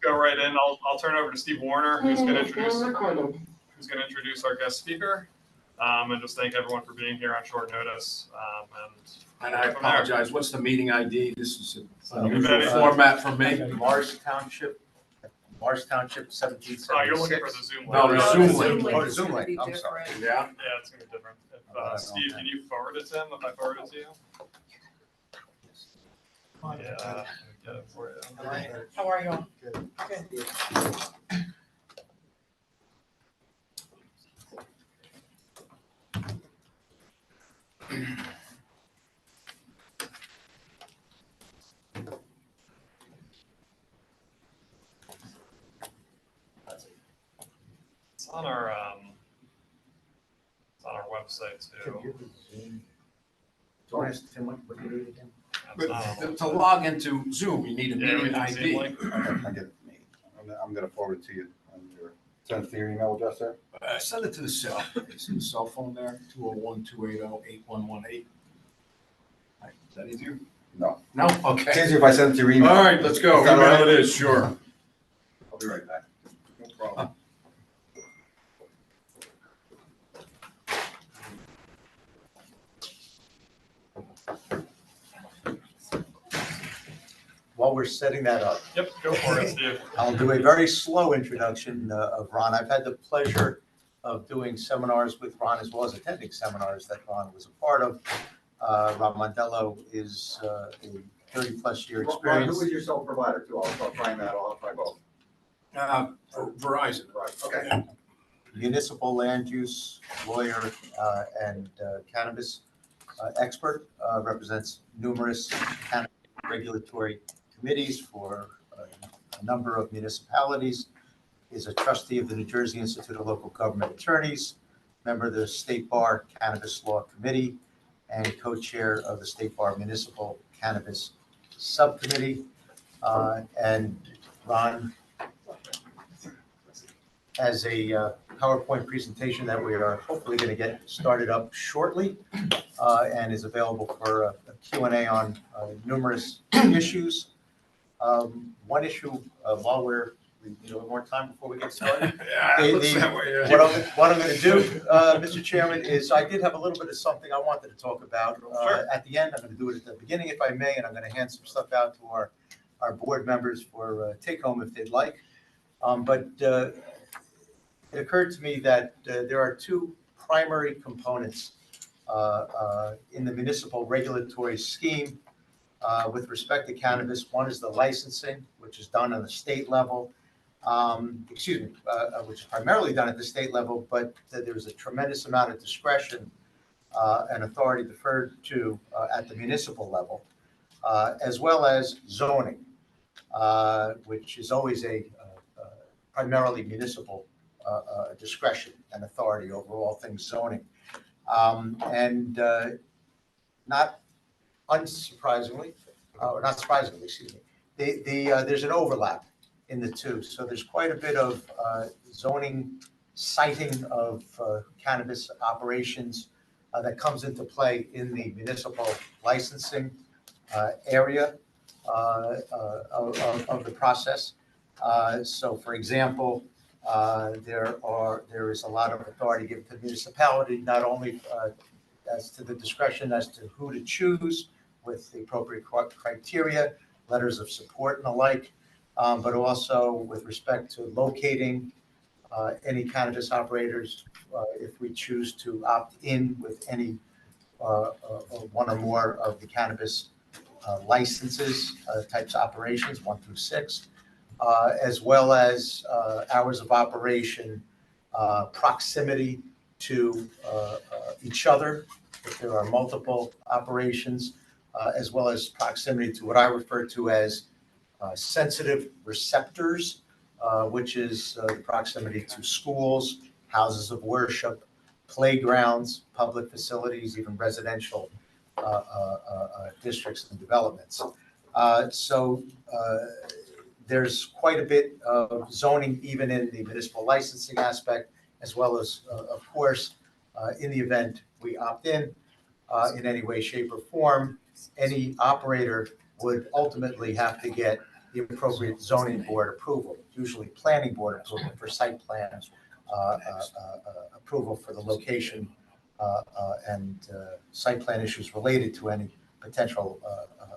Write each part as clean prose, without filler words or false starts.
go right in. I'll turn over to Steve Warner, who's going to introduce our guest speaker, and just thank everyone for being here on short notice. And I apologize. What's the meeting ID? This is an unusual Everybody- format for me. Morris Township, 1776. Oh, you're looking for the Zoom link. No, the Zoom link. Oh, the Zoom link, I'm sorry. Yeah. Yeah, it's going to be different. If, Steve, can you forward it to him if I forward it to you? Yeah, let me get it for you. How are you? Good. Good. It's on our website too. Do I ask Tim what you need again? It's not on the But to website. log into Zoom, you need a Yeah, we meeting need Zoom ID. link. I get it. I'm gonna forward it to you on your, send it to your email address there. Send it to the cell. It's in the cell phone there, 201-280-8118. Is that easier? No. No? It's Okay. easier if I send it to your email. All right, let's go. Is that all Email right? it is, sure. I'll be right back. No problem. While we're setting that up, Yep, go for it, Steve. I'll do a very slow introduction of Ron. I've had the pleasure of doing seminars with Ron as well as attending seminars that Ron was a part of. Ron Mondello is a 30-plus year Ron, who experience. was your sole provider too? I'll try that, I'll try both. Verizon. Right, okay. Municipal land use lawyer and cannabis expert, represents numerous cannabis regulatory committees for a number of municipalities, is a trustee of the New Jersey Institute of Local Government Attorneys, member of the State Bar Cannabis Law Committee, and co-chair of the State Bar Municipal Cannabis Subcommittee. And Ron has a PowerPoint presentation that we are hopefully going to get started up shortly, and is available for a Q&A on numerous issues. One issue, while we need a little more time before we get started. Yeah, it looks that way, yeah. What I'm going to do, Mr. Chairman, is I did have a little bit of something I wanted to talk about Sure. at the end. I'm going to do it at the beginning if I may, and I'm going to hand some stuff out to our board members for take home if they'd like. But it occurred to me that there are two primary components in the municipal regulatory scheme with respect to cannabis. One is the licensing, which is done on the state level. Which is primarily done at the state level, but there's a tremendous amount of discretion and authority deferred to at the municipal level, as well as zoning, which is always a primarily municipal discretion and authority over all things zoning. And not unsurprisingly, or not surprisingly, excuse me, there's an overlap in the two. So there's quite a bit of zoning citing of cannabis operations that comes into play in the municipal licensing area of the process. So for example, there is a lot of authority given to the municipality, not only as to the discretion as to who to choose with the appropriate criteria, letters of support and the like, but also with respect to locating any cannabis operators if we choose to opt in with any one or more of the cannabis licenses, types of operations, 1 through 6, as well as hours of operation, proximity to each other, if there are multiple operations, as well as proximity to what I refer to as sensitive receptors, which is the proximity to schools, houses of worship, playgrounds, public facilities, even residential districts and developments. So there's quite a bit of zoning even in the municipal licensing aspect, as well as, of course, in the event we opt in any way, shape, or form, any operator would ultimately have to get the appropriate zoning board approval, usually planning board approval for site plan approval for the location and site plan issues related to any potential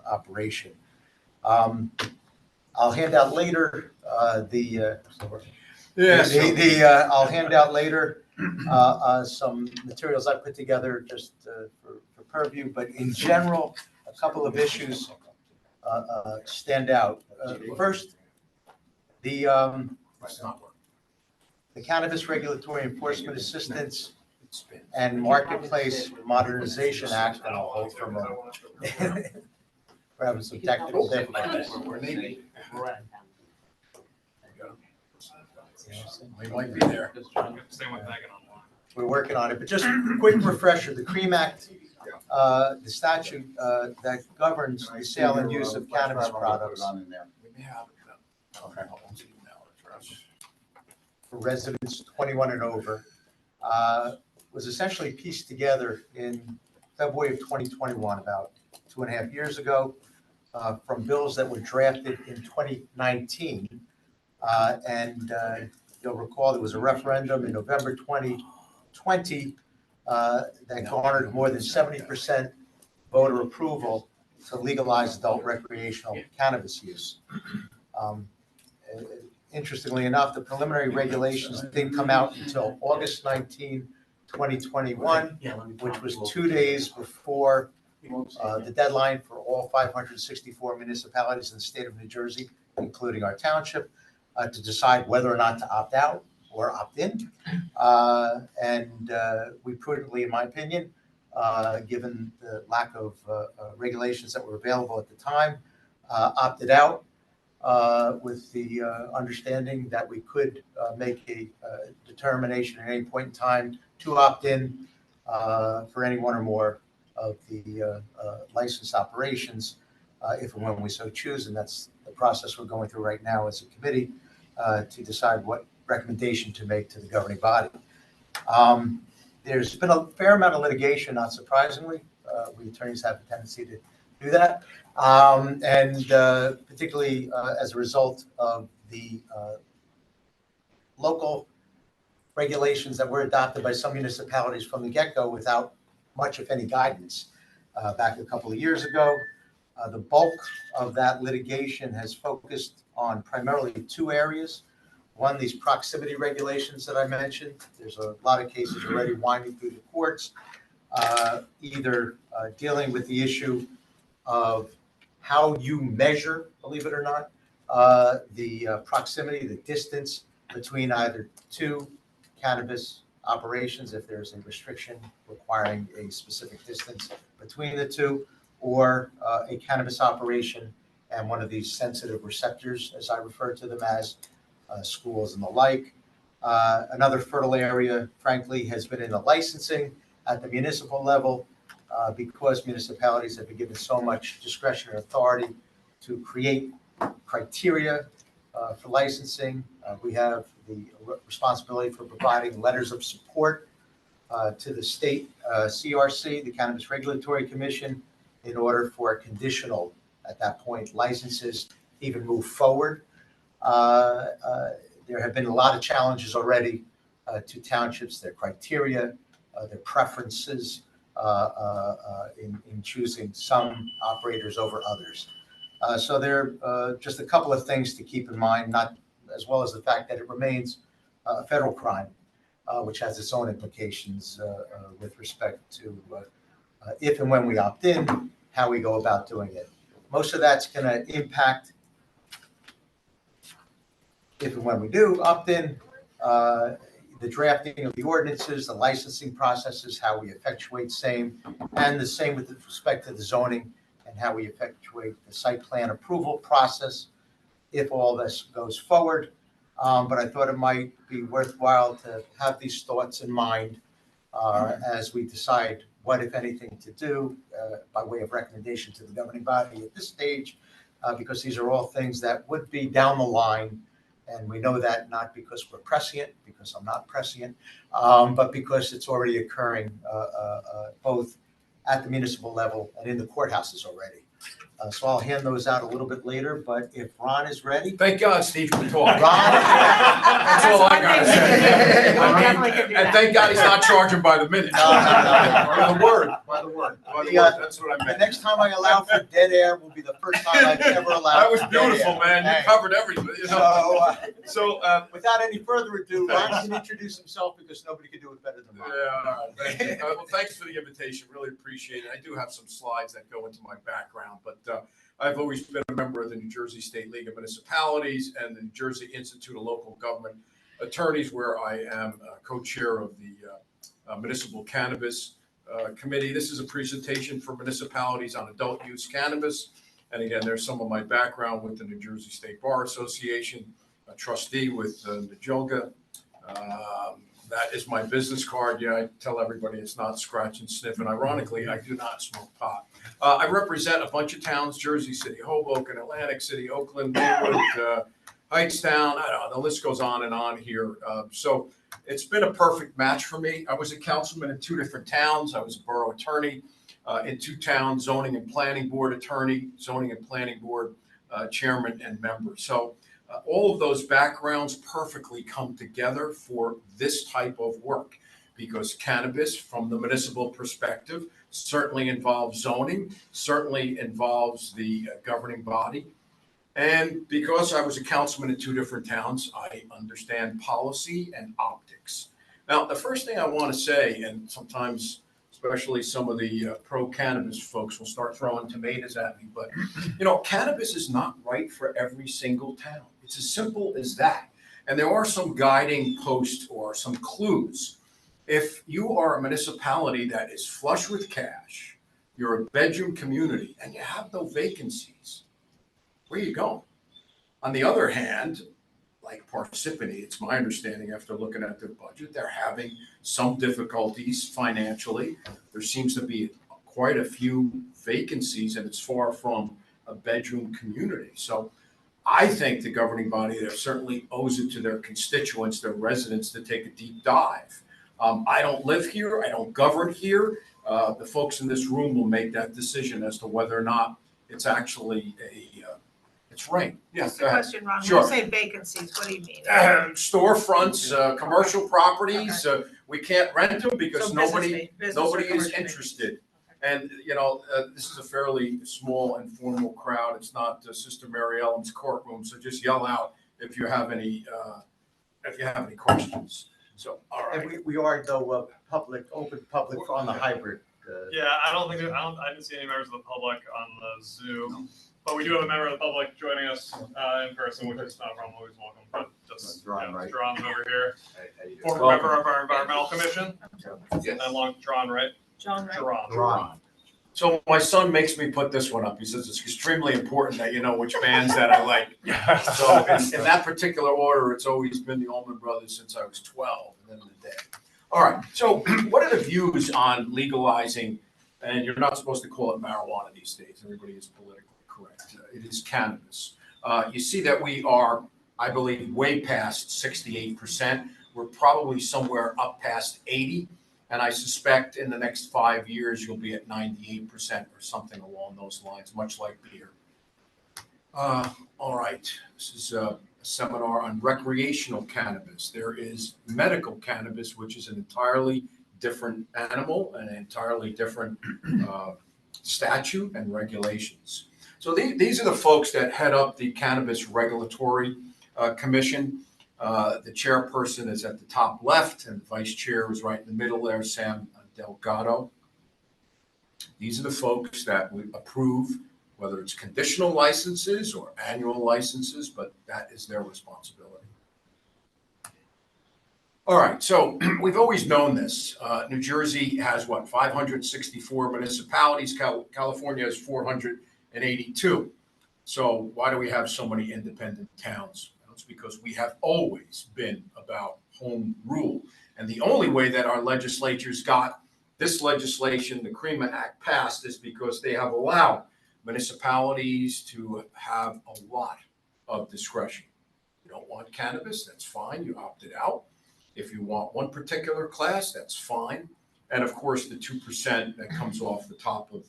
operation. I'll hand out later I'll hand out later some materials I put together just for purview, but in general, a couple of issues stand out. First, the Cannabis Regulatory Enforcement Assistance and Marketplace Modernization Act, and I'll hold for a moment. We're having some technical difficulties. We might be there. Same with Megan online. We're working on it, but just a quick refresher, the CREAM Act, the statute that governs the sale and use of cannabis products for residents 21 and over, was essentially pieced together in February of 2021, about 2.5 years ago, from bills that were drafted in 2019. And you'll recall there was a referendum in November 2020 that garnered more than 70% voter approval to legalize adult recreational cannabis use. Interestingly enough, the preliminary regulations didn't come out until August 19, 2021, which was 2 days before the deadline for all 564 municipalities in the state of New Jersey, including our township, to decide whether or not to opt out or opt in. And we prudently, in my opinion, given the lack of regulations that were available at the time, opted out with the understanding that we could make a determination at any point in time to opt in for any one or more of the licensed operations if and when we so choose. And that's the process we're going through right now as a committee to decide what recommendation to make to the governing body. There's been a fair amount of litigation, not surprisingly. We attorneys have a tendency to do that. And particularly as a result of the local regulations that were adopted by some municipalities from the get-go without much, if any, guidance back a couple of years ago. The bulk of that litigation has focused on primarily 2 areas. One, these proximity regulations that I mentioned. There's a lot of cases already winding through the courts, either dealing with the issue of how you measure, believe it or not, the proximity, the distance between either 2 cannabis operations, if there's a restriction requiring a specific distance between the 2, or a cannabis operation and one of these sensitive receptors, as I refer to them as, schools and the like. Another fertile area, frankly, has been in the licensing at the municipal level, because municipalities have been given so much discretionary authority to create criteria for licensing. We have the responsibility for providing letters of support to the state CRC, the Cannabis Regulatory Commission, in order for conditional, at that point, licenses even move forward. There have been a lot of challenges already to townships, their criteria, their preferences in choosing some operators over others. So there are just a couple of things to keep in mind, not as well as the fact that it remains a federal crime, which has its own implications with respect to if and when we opt in, how we go about doing it. Most of that's going to impact, if and when we do opt in, the drafting of the ordinances, the licensing processes, how we effectuate same, and the same with respect to the zoning and how we effectuate the site plan approval process if all this goes forward. But I thought it might be worthwhile to have these thoughts in mind as we decide what, if anything, to do by way of recommendation to the governing body at this stage, because these are all things that would be down the line. And we know that not because we're prescient, because I'm not prescient, but because it's already occurring both at the municipal level and in the courthouses already. So I'll hand those out a little bit later, but if Ron is ready. Thank God Steve can talk. Ron? That's all I gotta say. We'll definitely can do And that. thank God he's not charging by the minute. No. By the word. By the word. By the Yeah. word, that's what I The meant. next time I allow for dead air will be the first time I've ever allowed. That was for dead beautiful, air. man. You Thanks. covered everything, you know. So, without any further ado, Ron can introduce himself because nobody can do it better than Yeah, Ron. all right, thank you. Well, thanks for the invitation. Really appreciate it. I do have some slides that go into my background, but I've always been a member of the New Jersey State League of Municipalities and the New Jersey Institute of Local Government Attorneys, where I am co-chair of the Municipal Cannabis Committee. This is a presentation for municipalities on adult use cannabis. And again, there's some of my background with the New Jersey State Bar Association, a trustee with Najolga. That is my business card. Yeah, I tell everybody it's not scratch and sniff. And ironically, I do not smoke pot. I represent a bunch of towns: Jersey City, Hoboken, Atlantic City, Oakland, Maywood, Hightstown. I don't know, the list goes on and on here. So it's been a perfect match for me. I was a councilman in 2 different towns. I was a borough attorney in 2 towns, zoning and planning board attorney, zoning and planning board chairman and member. So all of those backgrounds perfectly come together for this type of work, because cannabis, from the municipal perspective, certainly involves zoning, certainly involves the governing body. And because I was a councilman in 2 different towns, I understand policy and optics. Now, the first thing I want to say, and sometimes especially some of the pro-cannabis folks will start throwing tomatoes at me, but cannabis is not right for every single town. It's as simple as that. And there are some guiding posts or some clues. If you are a municipality that is flush with cash, you're a bedroom community, and you have no vacancies, where are you going? On the other hand, like Parsippany, it's my understanding after looking at their budget, they're having some difficulties financially. There seems to be quite a few vacancies, and it's far from a bedroom community. So I think the governing body there certainly owes it to their constituents, their residents, to take a deep dive. I don't live here. I don't govern here. The folks in this room will make that decision as to whether or not it's actually it's right. Yes. Just a question, Ron. When Sure. you say vacancies, what do you mean? Storefronts, commercial properties, we can't rent them because So nobody business or is commercial interested. And, this is a fairly small, informal crowd. It's not Sister Mary Ellen's courtroom, so just yell out if you have any questions. So, all right. And we are though, open public on the hybrid. Yeah, I didn't see any members of the public on the Zoom, but we do have a member of the public joining us in person, which is not a problem, always welcome, but just, Ron, right? Ron over here, How you doing? former member of our environmental commission, Yes. and long, John, right? John, right? Ron. So my son makes me put this one up. He says it's extremely important that you know which bands that I like. So in that particular order, it's always been the Allman Brothers since I was 12 and then the day. All right. So what are the views on legalizing, and you're not supposed to call it marijuana these days. Everybody is politically correct. It is cannabis. You see that we are, I believe, way past 68%. We're probably somewhere up past 80%. And I suspect in the next 5 years, you'll be at 98% or something along those lines, much like beer. All right. This is a seminar on recreational cannabis. There is medical cannabis, which is an entirely different animal and an entirely different statute and regulations. So these are the folks that head up the Cannabis Regulatory Commission. The chairperson is at the top left, and the vice chair is right in the middle there, Sam Delgado. These are the folks that we approve, whether it's conditional licenses or annual licenses, but that is their responsibility. All right, so we've always known this. New Jersey has 564 municipalities. California has 482. So why do we have so many independent towns? It's because we have always been about home rule. And the only way that our legislatures got this legislation, the CREAMA Act, passed is because they have allowed municipalities to have a lot of discretion. You don't want cannabis, that's fine, you opted out. If you want one particular class, that's fine. And of course, the 2% that comes off the top of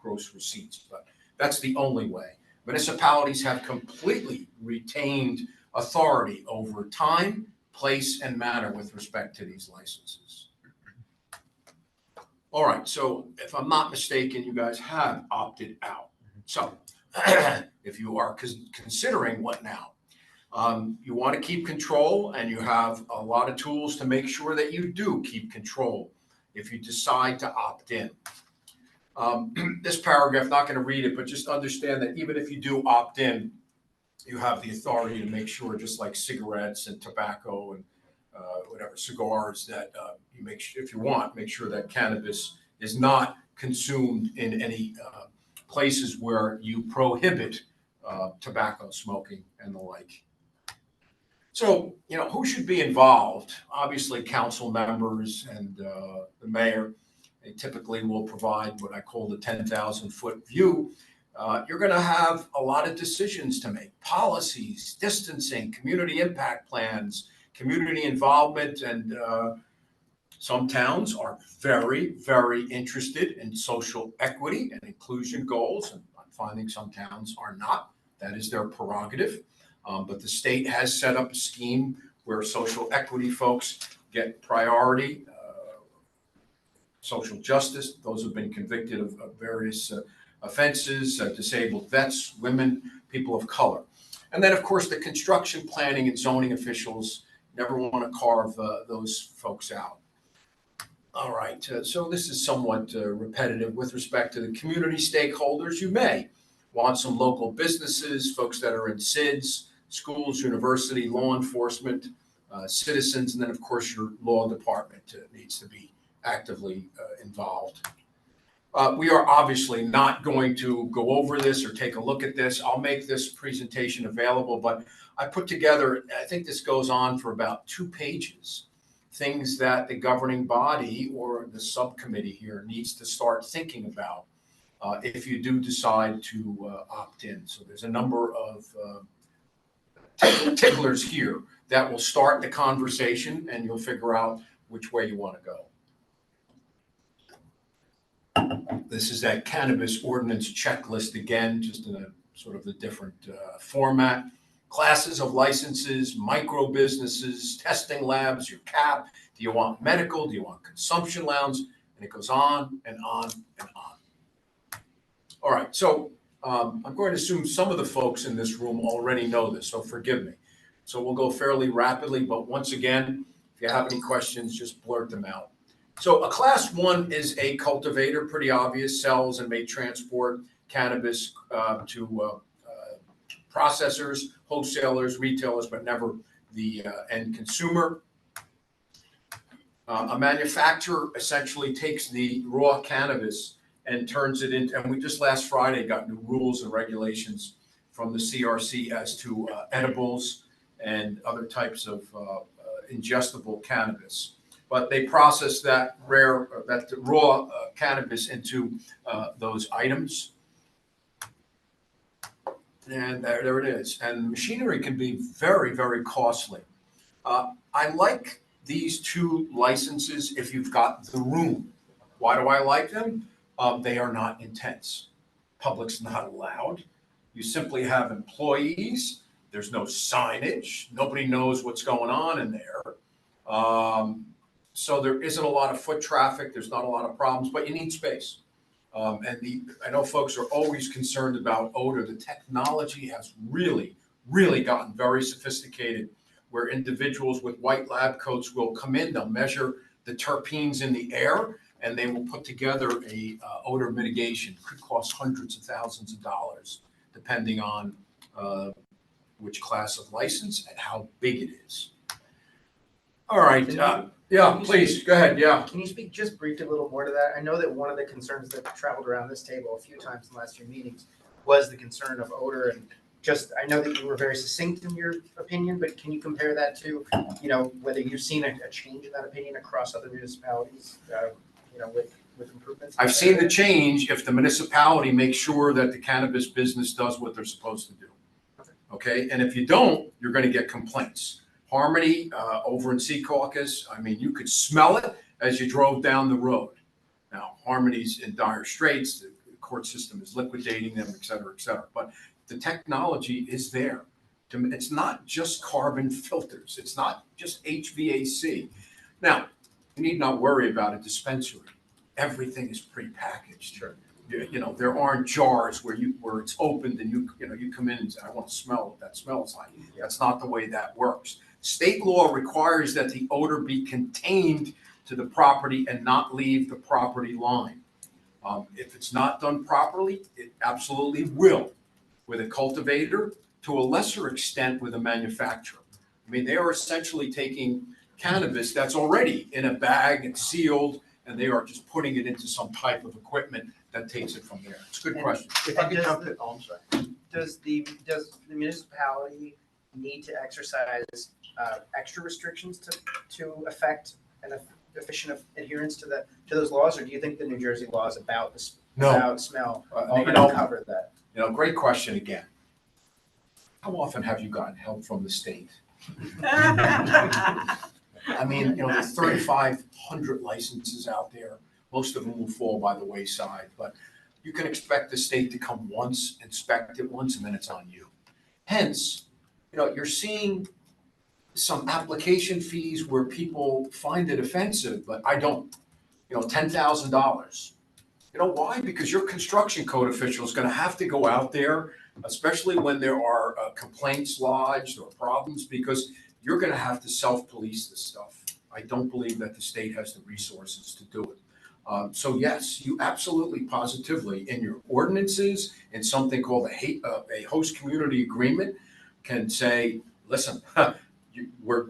gross receipts. But That's the only way. Municipalities have completely retained authority over time, place, and manner with respect to these licenses. All right, so if I'm not mistaken, you guys have opted out. So if you are considering what now? You want to keep control, and you have a lot of tools to make sure that you do keep control if you decide to opt in. This paragraph, not going to read it, but just understand that even if you do opt in, you have the authority to make sure, just like cigarettes and tobacco and whatever, cigars, that you make sure, if you want, make sure that cannabis is not consumed in any places where you prohibit tobacco smoking and the like. So, who should be involved? Obviously, council members and the mayor. They typically will provide what I call the 10,000-foot view. You're going to have a lot of decisions to make: policies, distancing, community impact plans, community involvement, and some towns are very, very interested in social equity and inclusion goals, and I'm finding some towns are not. That is their prerogative. But the state has set up a scheme where social equity folks get priority. Social justice, those who've been convicted of various offenses, disabled vets, women, people of color. And then, of course, the construction, planning, and zoning officials never want to carve those folks out. All right, so this is somewhat repetitive with respect to the community stakeholders. You may want some local businesses, folks that are in SIDS, schools, university, law enforcement, citizens, and then, of course, your law department needs to be actively involved. We are obviously not going to go over this or take a look at this. I'll make this presentation available, but I put together, I think this goes on for about 2 pages, things that the governing body or the subcommittee here needs to start thinking about if you do decide to opt in. So there's a number of ticklers here that will start the conversation, and you'll figure out which way you want to go. This is that cannabis ordinance checklist again, just in a sort of a different format. Classes of licenses, micro businesses, testing labs, your cap. Do you want medical? Do you want consumption lounge? And it goes on and on and on. All right, so I'm going to assume some of the folks in this room already know this, so forgive me. So we'll go fairly rapidly, but once again, if you have any questions, just blurt them out. So a class 1 is a cultivator, pretty obvious, sells and may transport cannabis to processors, wholesalers, retailers, but never the end consumer. A manufacturer essentially takes the raw cannabis and turns it into, and we just last Friday got new rules and regulations from the CRC as to edibles and other types of ingestible cannabis. But they process that raw cannabis into those items. And there it is. And machinery can be very, very costly. I like these 2 licenses if you've got the room. Why do I like them? They are not intense. Public's not allowed. You simply have employees. There's no signage. Nobody knows what's going on in there. So there isn't a lot of foot traffic. There's not a lot of problems, but you need space. I know folks are always concerned about odor. The technology has really, really gotten very sophisticated, where individuals with white lab coats will come in, they'll measure the terpenes in the air, and they will put together a odor mitigation. It could cost hundreds of thousands of dollars, depending on which class of license and how big it is. All right. Yeah, please, go ahead, yeah. Can you speak just briefly a little more to that? I know that one of the concerns that traveled around this table a few times in the last few meetings was the concern of odor, and just, I know that you were very succinct in your opinion, but can you compare that to, whether you've seen a change in that opinion across other municipalities, with improvements? I've seen the change if the municipality makes sure that the cannabis business does what they're supposed to do. Okay, and if you don't, you're going to get complaints. Harmony over in Secaucus, I mean, you could smell it as you drove down the road. Now, Harmony's in dire straits. The court system is liquidating them, et cetera, et cetera. But the technology is there. It's not just carbon filters. It's not just HVAC. Now, you need not worry about a dispensary. Everything is prepackaged. Sure. You know, there aren't jars where it's opened and you come in and say, I want to smell what that smells like. That's not the way that works. State law requires that the odor be contained to the property and not leave the property line. If it's not done properly, it absolutely will. With a cultivator, to a lesser extent with a manufacturer. I mean, they are essentially taking cannabis that's already in a bag and sealed, and they are just putting it into some type of equipment that takes it from there. It's a good And question. If I And could does jump the- in, oh, I'm sorry. Does the municipality need to exercise extra restrictions to affect an efficient adherence to those laws, or do you think the New Jersey laws about No. about smell You already know, cover that? great question again. How often have you gotten help from the state? I mean, there's 3,500 licenses out there. Most of them will fall by the wayside, but you can expect the state to come once, inspect it once, and then it's on you. Hence, you're seeing some application fees where people find it offensive, but I don't. $10,000. You know why? Because your construction code official is going to have to go out there, especially when there are complaints lodged or problems, because you're going to have to self-police this stuff. I don't believe that the state has the resources to do it. So yes, you absolutely positively in your ordinances, in something called a host community agreement, can say, listen, you're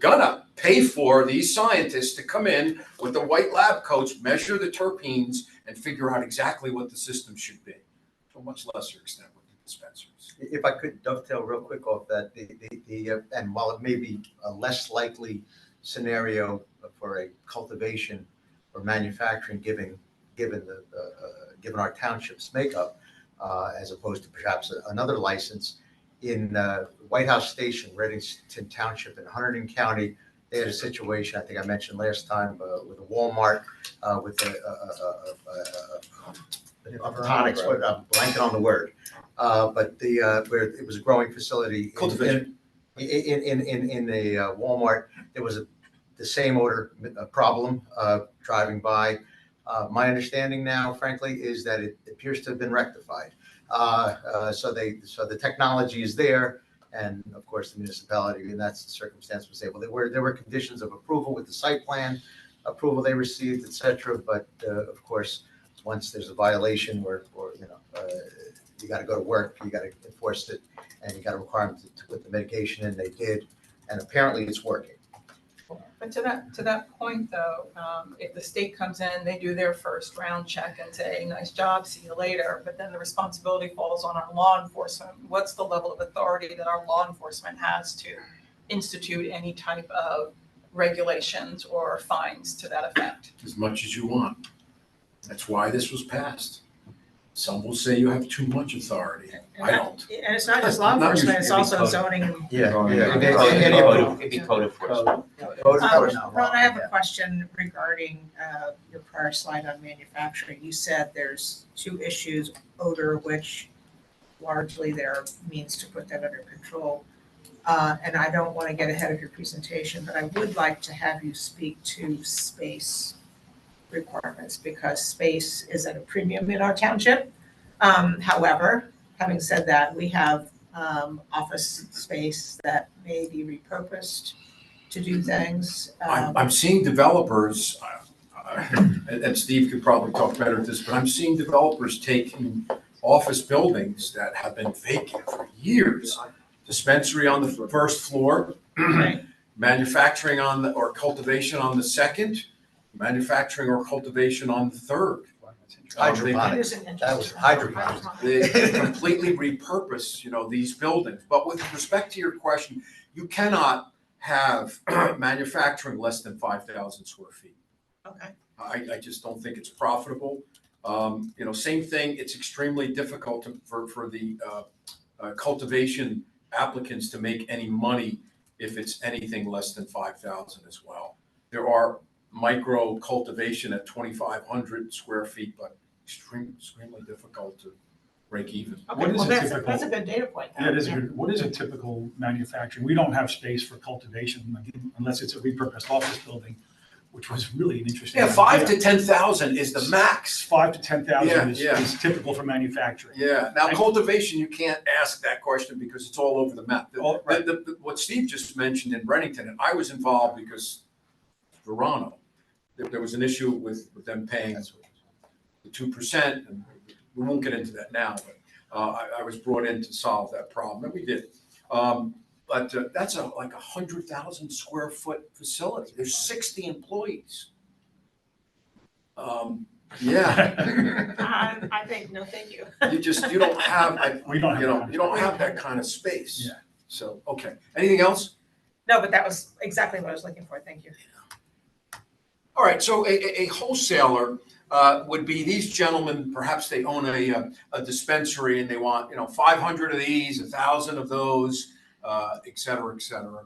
gonna pay for these scientists to come in with the white lab coats, measure the terpenes, and figure out exactly what the system should be. To a much lesser extent with the dispensaries. If I could dovetail real quick off that, and while it may be a less likely scenario for a cultivation or manufacturing, given our township's makeup, as opposed to perhaps another license, in White House Station, Reddington Township in Hunterdon County, they had a situation, I think I mentioned last time, with a Walmart, with aquaponics, but I'm blanking on the word. But where it was a growing facility. Cultivation. In the Walmart, there was the same odor problem driving by. My understanding now, frankly, is that it appears to have been rectified. So the technology is there, and of course the municipality in that circumstance was able. There were conditions of approval with the site plan approval they received, etc. But of course, once there's a violation, or you got to go to work, you got to enforce it, and you got to require them to put the mitigation in. They did, and apparently it's working. But to that point though, if the state comes in, they do their first round check and say, nice job, see you later, but then the responsibility falls on our law enforcement. What's the level of authority that our law enforcement has to institute any type of regulations or fines to that effect? As much as you want. That's why this was passed. Some will say you have too much authority. I don't. And it's not just law Not enforcement, it's usually also code. zoning and. It'd be code enforcement. Ron, I have a question regarding your prior slide on manufacturing. You said there's two issues, odor, which largely there are means to put that under control. And I don't want to get ahead of your presentation, but I would like to have you speak to space requirements, because space is at a premium in our township. However, having said that, we have office space that may be repurposed to do things. I'm seeing developers, and Steve could probably talk better at this, but I'm seeing developers taking office buildings that have been vacant for years. Dispensary on the first floor, manufacturing or cultivation on the second, manufacturing or cultivation on the third. Hydroponics. That was hydroponics. They completely repurpose, these buildings. But with respect to your question, you cannot have manufacturing less than 5,000 square feet. Okay. I just don't think it's profitable. Same thing, it's extremely difficult for the cultivation applicants to make any money if it's anything less than 5,000 as well. There are micro cultivation at 2,500 square feet, but extremely difficult to break even. Okay, What is well, a that's, typical- that's a good data point. though. Yeah, it is a good, what is a typical manufacturing? We don't have space for cultivation unless it's a repurposed office building, which was really an interesting. Yeah, 5 idea. to 10,000 is the max. 5 to 10,000 is, Yeah, yeah. is typical for manufacturing. Yeah, now And- cultivation, you can't ask that question because it's all over the map. Oh, right. What Steve just mentioned in Bennington, and I was involved because Verano, there was an issue with them paying the 2%, and we won't get into that now, but I was brought in to solve that problem, and we did. But that's like 100,000 square foot facility. There's 60 employees. Yeah. I think, no, thank you. You don't have, We don't have. you don't have that kind of space. Yeah. So, okay. Anything else? No, but that was exactly what I was looking for. Thank you. All right, so a wholesaler would be these gentlemen, perhaps they own a dispensary and they want, 500 of these, 1,000 of those, et cetera, et cetera.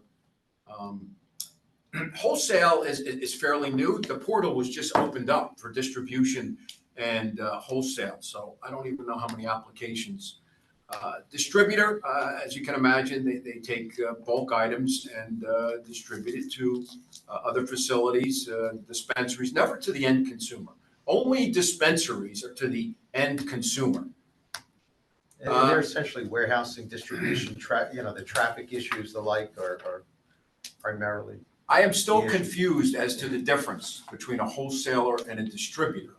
Wholesale is fairly new. The portal was just opened up for distribution and wholesale, so I don't even know how many applications. Distributor, as you can imagine, they take bulk items and distribute it to other facilities, dispensaries, never to the end consumer. Only dispensaries are to the end consumer. And they're essentially warehousing, distribution, the traffic issues, the like, are primarily. I am still Yes. confused as to the difference between a wholesaler and a distributor.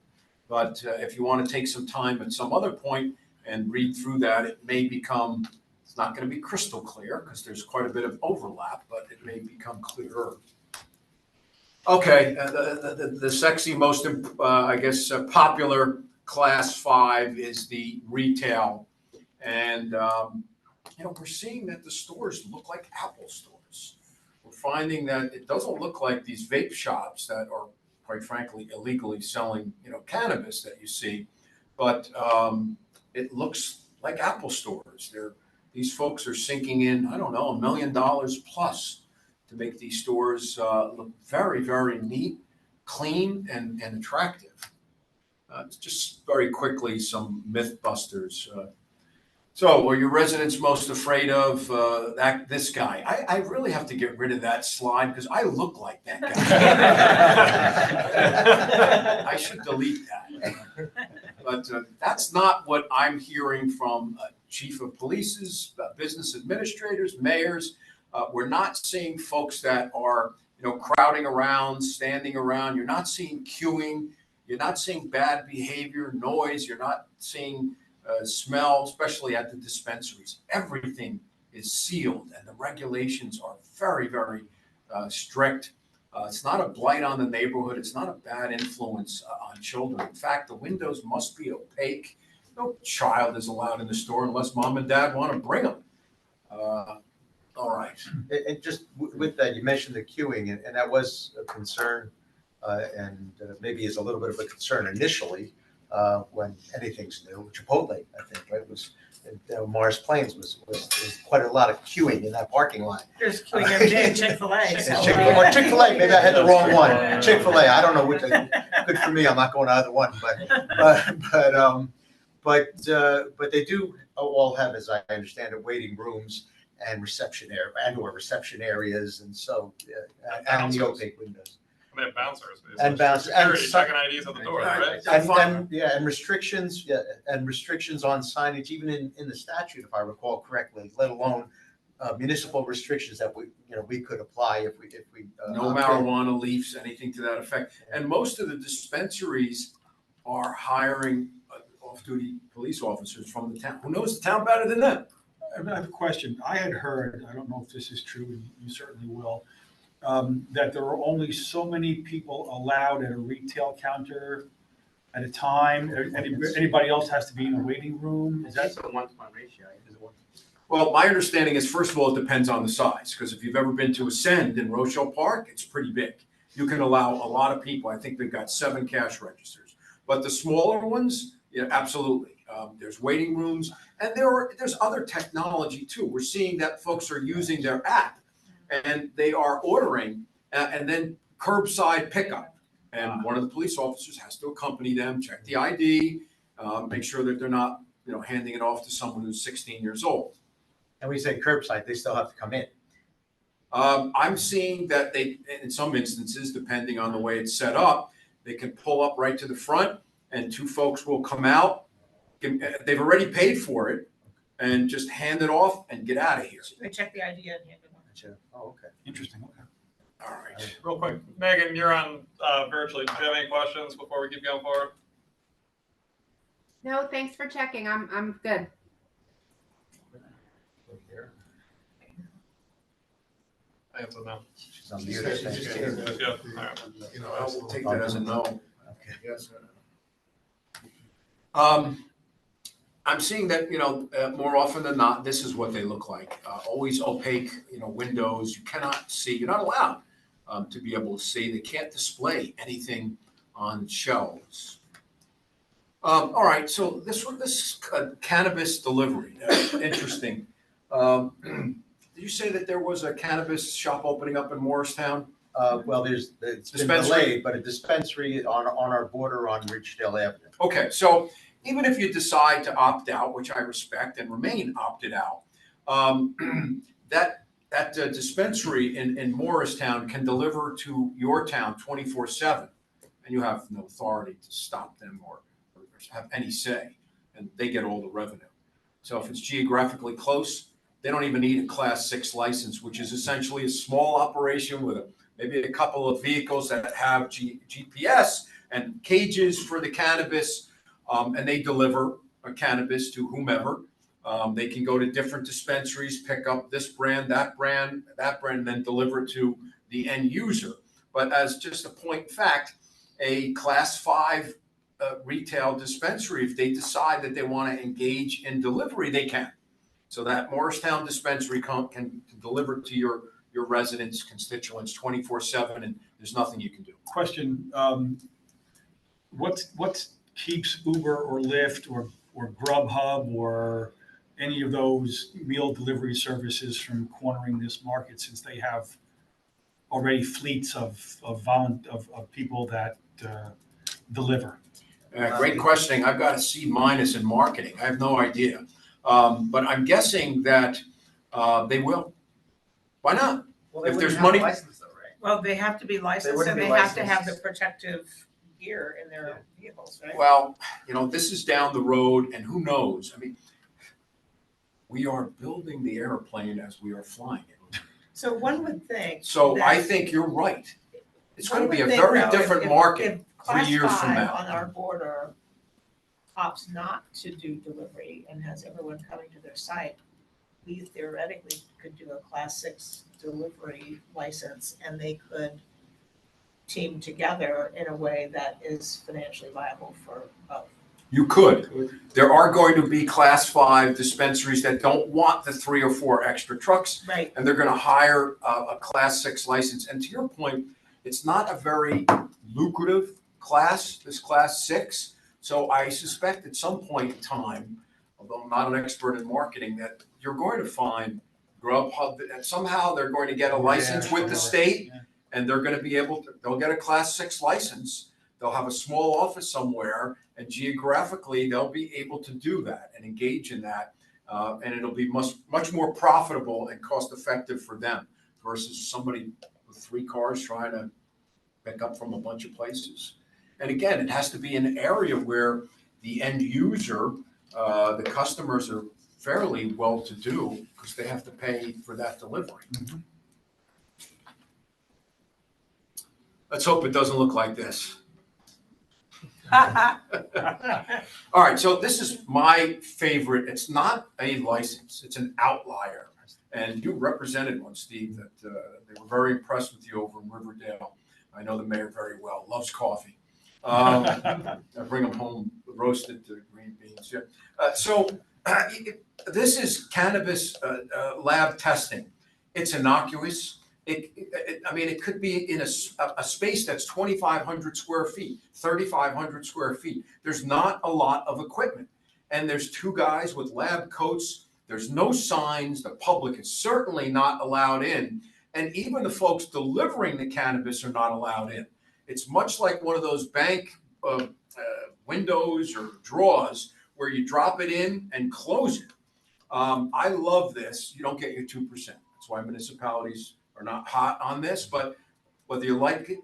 But if you want to take some time at some other point and read through that, it may become, it's not going to be crystal clear because there's quite a bit of overlap, but it may become clearer. Okay, the sexy, most, popular class 5 is the retail. And, we're seeing that the stores look like Apple stores. We're finding that it doesn't look like these vape shops that are, quite frankly, illegally selling, cannabis that you see, but it looks like Apple stores. These folks are sinking in, I don't know, $1 million plus to make these stores look very, very neat, clean, and attractive. Just very quickly, some myth busters. So, are your residents most afraid of this guy? I really have to get rid of that slide because I look like that guy. I should delete that. But that's not what I'm hearing from chief of police's, business administrators, mayors. We're not seeing folks that are, crowding around, standing around. You're not seeing queuing. You're not seeing bad behavior, noise. You're not seeing smell, especially at the dispensaries. Everything is sealed, and the regulations are very, very strict. It's not a blight on the neighborhood. It's not a bad influence on children. In fact, the windows must be opaque. No child is allowed in the store unless mom and dad want to bring them. All right. And just with that, you mentioned the queuing, and that was a concern, and maybe is a little bit of a concern initially when anything's new. Chipotle, I think, right, was Morris Plains was quite a lot of queuing in that parking lot. There's queuing every day at Chick-fil-A. so, Chick-fil-A, maybe I had the wrong one. Chick-fil-A, I don't know which. Good for me, I'm not going to either one, but they do all have, as I understand it, waiting rooms and reception areas, and so and the opaque windows. They have bouncers. And bouncers, and Security some- checking IDs at the door, right? And restrictions on signage, even in the statute, if I recall correctly, let alone municipal restrictions that we could apply if we. No marijuana leaves, anything to that effect. And most of the dispensaries are hiring off-duty police officers from the town. Who knows the town better than them? I have a question. I had heard, I don't know if this is true, and you certainly will, that there are only so many people allowed at a retail counter at a time. Anybody else has to be in a waiting room? Is that? It's a 1-to-1 ratio. Well, my understanding is, first of all, it depends on the size, because if you've ever been to Ascend in Rochelle Park, it's pretty big. You can allow a lot of people. I think they've got 7 cash registers. But the smaller ones, absolutely. There's waiting rooms, and there's other technology too. We're seeing that folks are using their app, and they are ordering, and then curbside pickup. And one of the police officers has to accompany them, check the ID, make sure that they're not, handing it off to someone who's 16 years old. And we say curbside, they still have to come in. I'm seeing that they, in some instances, depending on the way it's set up, they can pull up right to the front and two folks will come out. They've already paid for it and just hand it off and get out of here. They check the ID and hand it on. Oh, okay. Interesting, okay. All right. Real quick, Megan, you're on virtually. Do you have any questions before we keep going forward? No, thanks for checking. I'm good. I answered no. She's on mute, I think. Yeah, all right. I'll take that as a no. Okay. Yes. I'm seeing that, more often than not, this is what they look like. Always opaque, windows. You cannot see. You're not allowed to be able to see. They can't display anything on shelves. All right. So this cannabis delivery, interesting. Did you say that there was a cannabis shop opening up in Morristown? Well, it's been Dispensary. delayed, but a dispensary on our border on Ridgedale Avenue. Okay, so even if you decide to opt out, which I respect and remain opted out, that dispensary in Morristown can deliver to your town 24/7, and you have no authority to stop them or have any say, and they get all the revenue. So if it's geographically close, they don't even need a Class 6 license, which is essentially a small operation with maybe a couple of vehicles that have GPS and cages for the cannabis, and they deliver a cannabis to whomever. They can go to different dispensaries, pick up this brand, that brand, and then deliver it to the end user. But as just a point in fact, a Class 5 retail dispensary, if they decide that they want to engage in delivery, they can. So that Morristown dispensary can deliver to your residents, constituents 24/7, and there's nothing you can do. Question, what keeps Uber or Lyft or Grubhub or any of those meal delivery services from cornering this market, since they have already fleets of people that deliver? Great questioning. I've got a C- in marketing. I have no idea. But I'm guessing that they will. Why not? Well, they If wouldn't there's have a money- license though, right? Well, they have to be licensed wouldn't and be they have to have the licensed. protective gear in their vehicles, right? Well, this is down the road, and who knows? I mean, we are building the airplane as we are flying it. So one would think. So that- I think you're right. It's going to one be a would think, very though, different if market. Class 3 years from 5 now. on our border opts not to do delivery and has everyone coming to their site, we theoretically could do a Class 6 delivery license and they could team together in a way that is financially viable for both. You could. There are going to be Class 5 dispensaries that don't want the 3 or 4 extra trucks, Right. and they're going to hire a Class 6 license. And to your point, it's not a very lucrative class, this Class 6. So I suspect at some point in time, although I'm not an expert in marketing, that you're going to find Grubhub, and somehow they're going to get a license with the state, and they're going to be able to, they'll get a Class 6 license. They'll have a small office somewhere, and geographically, they'll be able to do that and engage in that. And it'll be much more profitable and cost effective for them versus somebody with 3 cars trying to pick up from a bunch of places. And again, it has to be an area where the end user, the customers are fairly well-to-do because they have to pay for that delivery. Mhm. Let's hope it doesn't look like this. All right, so this is my favorite. It's not a license, it's an outlier. And you represented one, Steve, that they were very impressed with you over in Riverdale. I know the mayor very well, loves coffee. I bring them home roasted green beans. Yeah. This is cannabis lab testing. It's innocuous. It could be in a space that's 2,500 square feet, 3,500 square feet. There's not a lot of equipment. And there's 2 guys with lab coats. There's no signs. The public is certainly not allowed in. And even the folks delivering the cannabis are not allowed in. It's much like one of those bank windows or drawers where you drop it in and close it. I love this. You don't get your 2%. That's why municipalities are not hot on this, but whether you like it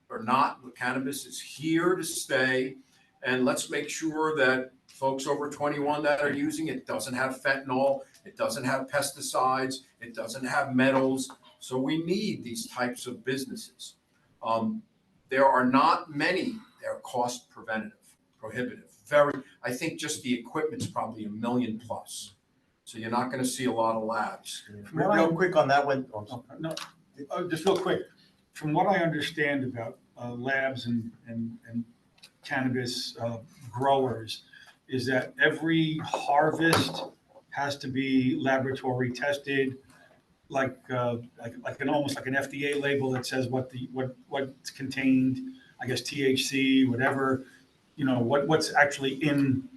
or not, cannabis is here to stay. And let's make sure that folks over 21 that are using it doesn't have fentanyl, it doesn't have pesticides, it doesn't have metals. So we need these types of businesses. There are not many that are cost prohibitive. I think just the equipment's probably $1 million plus. So you're not going to see a lot of labs. Real quick on that one. No, just real quick. From what I understand about labs and cannabis growers, is that every harvest has to be laboratory tested, like almost like an FDA label that says what's contained. I guess THC, whatever, what's actually in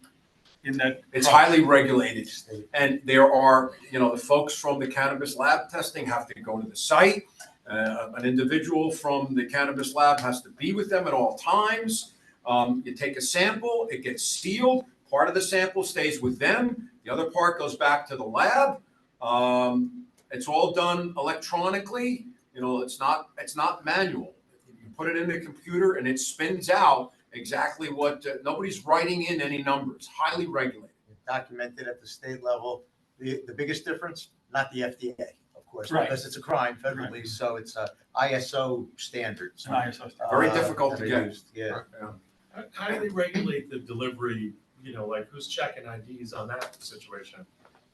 that. It's product. highly regulated, and there are, the folks from the cannabis lab testing have to go to the site. An individual from the cannabis lab has to be with them at all times. You take a sample, it gets sealed. Part of the sample stays with them. The other part goes back to the lab. It's all done electronically. It's not manual. You put it in the computer and it spins out exactly what, nobody's writing in any numbers, highly regulated. Documented at the state level. The biggest difference, not the FDA, of course, Right. because it's a crime federally, so it's a ISO standards. It's an ISO standard. Very difficult to that are get. used, Yeah. How do they regulate the delivery, like who's checking IDs on that situation?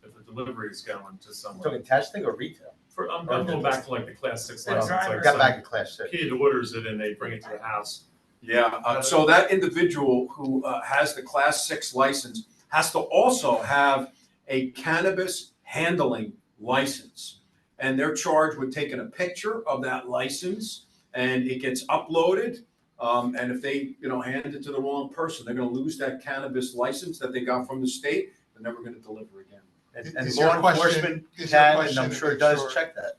If the delivery is going to someone. Talking testing or retail? I'm going back to like the class 6 license, driver. like Got back some to class 6. kid orders it and they bring it to the house. Yeah, so that individual who has the class 6 license has to also have a cannabis handling license. And they're charged with taking a picture of that license and it gets uploaded. And if they, hand it to the wrong person, they're gonna lose that cannabis license that they got from the state. They're never gonna deliver again. And Is your law question- enforcement is your can, and question I'm to sure make does sure- check that.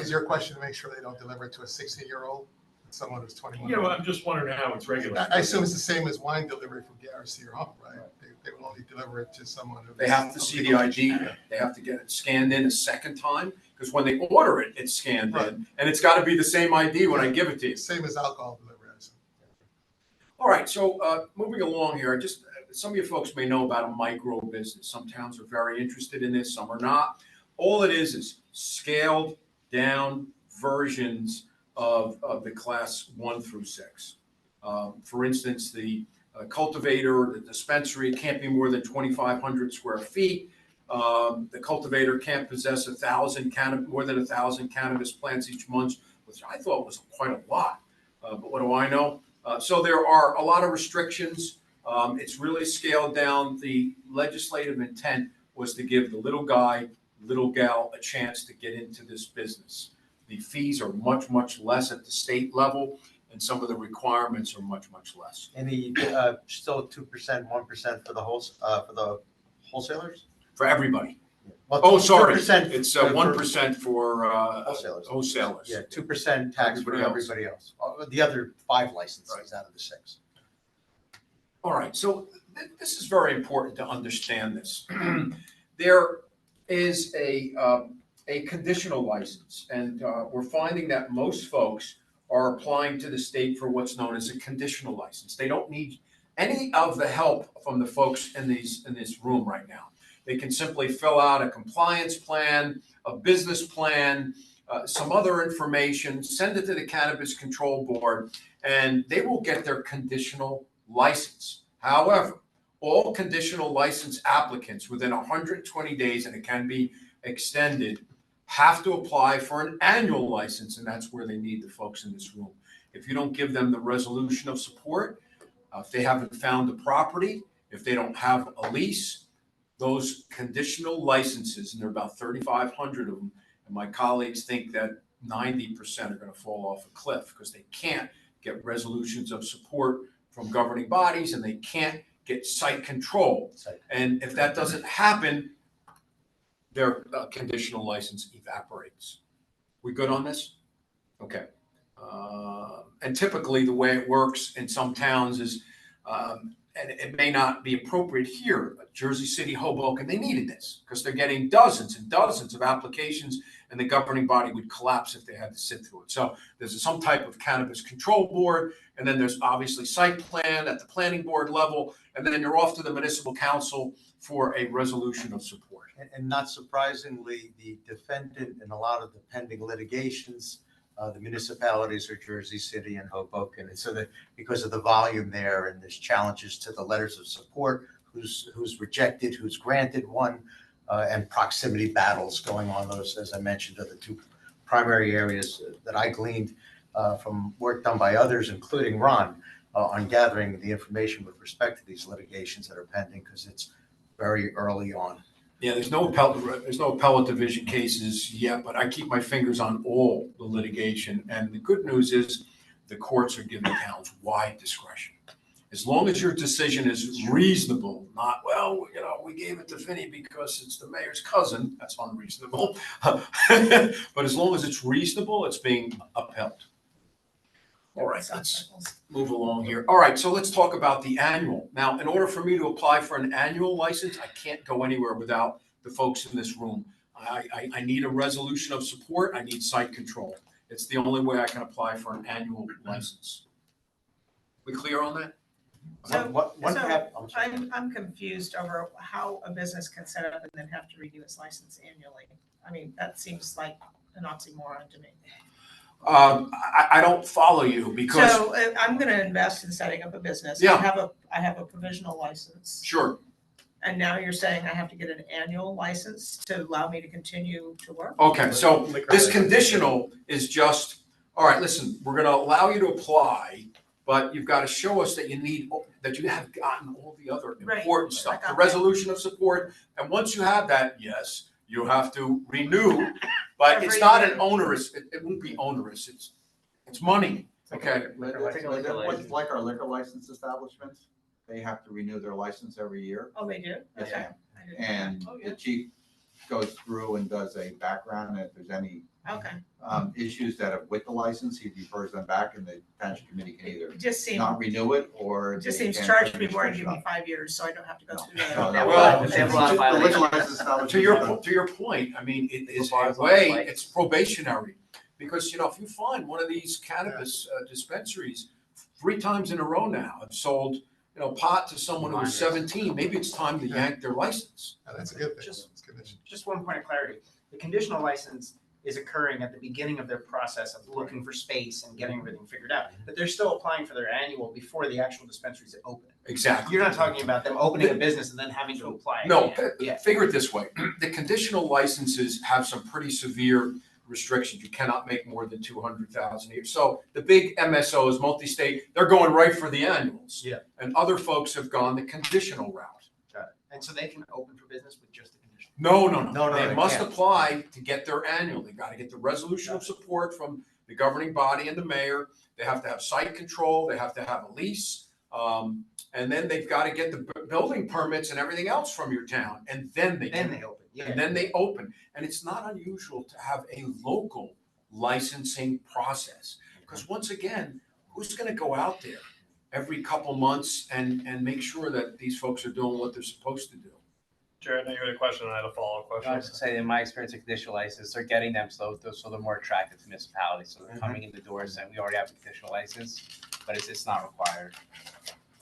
Is your question to make sure they don't deliver it to a 16-year-old, someone who's 21? Yeah, well, I'm just wondering how it's regulated. I assume it's the same as wine delivery from Garris to your home, right? They will only deliver it to someone who. They have to see the ID, they have to get it scanned in a second time, because when they order it, it's scanned Right. in. And it's gotta be the same ID when I give it to you. Same as alcohol delivery, I assume. All right, so moving along here, some of you folks may know about a micro business. Some towns are very interested in this, some are not. All it is scaled down versions of the class 1 through 6. For instance, the cultivator, the dispensary can't be more than 2,500 square feet. The cultivator can't possess more than 1,000 cannabis plants each month, which I thought was quite a lot. But what do I know? So there are a lot of restrictions. It's really scaled down. The legislative intent was to give the little guy, little gal a chance to get into this business. The fees are much, much less at the state level, and some of the requirements are much, much less. And the still 2%, 1% for the wholesalers? For everybody. Well, Oh, sorry, 2% it's for- 1% for Wholesalers. wholesalers. Yeah, 2% tax for Everybody else. everybody else. The other 5 licenses out of the 6. All right, so this is very important to understand this. There is a conditional license, and we're finding that most folks are applying to the state for what's known as a conditional license. They don't need any of the help from the folks in this room right now. They can simply fill out a compliance plan, a business plan, some other information, send it to the Cannabis Control Board, and they will get their conditional license. However, all conditional license applicants within 120 days, and it can be extended, have to apply for an annual license, and that's where they need the folks in this room. If you don't give them the resolution of support, if they haven't found the property, if they don't have a lease, those conditional licenses, and there are about 3,500 of them, and my colleagues think that 90% are going to fall off a cliff because they can't get resolutions of support from governing bodies, and they can't get site control. And if that doesn't happen, their conditional license evaporates. We good on this? Okay. And typically, the way it works in some towns is, and it may not be appropriate here, but Jersey City, Hoboken, they needed this because they're getting dozens and dozens of applications, and the governing body would collapse if they had to sit through it. So there's some type of cannabis control board, and then there's obviously site plan at the planning board level, and then you're off to the municipal council for a resolution of support. And not surprisingly, the defendant in a lot of the pending litigations, the municipalities are Jersey City and Hoboken. And so that because of the volume there and there's challenges to the letters of support, who's rejected, who's granted one, and proximity battles going on. Those, as I mentioned, are the two primary areas that I gleaned from work done by others, including Ron, on gathering the information with respect to these litigations that are pending, because it's very early on. Yeah, there's no appellate division cases yet, but I keep my fingers on all the litigation. And the good news is the courts are giving towns wide discretion. As long as your decision is reasonable, not, well, we gave it to Vinny because it's the mayor's cousin, that's unreasonable. But as long as it's reasonable, it's being upheld. All right, let's move along here. All right, so let's talk about the annual. Now, in order for me to apply for an annual license, I can't go anywhere without the folks in this room. I need a resolution of support. I need site control. It's the only way I can apply for an annual license. We clear on that? I'm confused over how a business can set up and then have to renew its license annually. I mean, that seems like an oxymoron to me. I don't follow you because. So I'm gonna invest in setting up a business. Yeah. I have a provisional license. Sure. And now you're saying I have to get an annual license to allow me to continue to work? Okay, so this conditional is just, all right, listen, we're gonna allow you to apply, but you've got to show us that that you have gotten all the other important stuff, the resolution of support. And once you have that, yes, you have to renew, but it's not an onerous, it won't be onerous, it's money, okay? It's like our liquor license establishments, they have to renew their license every year. Oh, they do? Yes, Okay. ma'am. And the chief goes through and does a background, and if there's any issues that are with the license, he refers them back, and the township committee can either It just seems, not renew it or. it just they seems can charge put me more and restriction give me on 5 years, so I don't have to go through No, that. no, They have a lot of the liquor violations. license establishment. To your point, I mean, it is a way, it's probationary. Because, if you find one of these cannabis dispensaries 3 times in a row now have sold, pot to someone who was 17, maybe it's time to yank their license. Yeah, that's a good thing. Just- That's a good issue. Just one point of clarity. The conditional license is occurring at the beginning of their process of looking for space and getting everything figured out. But they're still applying for their annual before the actual dispensaries open. Exactly. You're not talking about them opening a business and then having to apply. No, again. Yeah. figure it this way. The conditional licenses have some pretty severe restrictions. You cannot make more than 200,000 a year. So the big MSOs, multi-state, they're going right for the annuals. Yeah. And other folks have gone the conditional route. Got it. And so they can open for business with just the conditional. No. No, They they must can't. apply to get their annual. They got to get the resolution of support from the governing body and the mayor. They have to have site control. They have to have a lease. And then they've got to get the building permits and everything else from your town. And then they Then they open. Yeah. And then they open. And it's not unusual to have a local licensing process. Because once again, who's going to go out there every couple months and make sure that these folks are doing what they're supposed to do? Jared, you had a question, and I had a follow-up question. I was to say, in my experience, a conditional license, they're getting them so they're more attractive to municipalities. So they're coming in the doors saying, we already have a conditional license, but it's not required.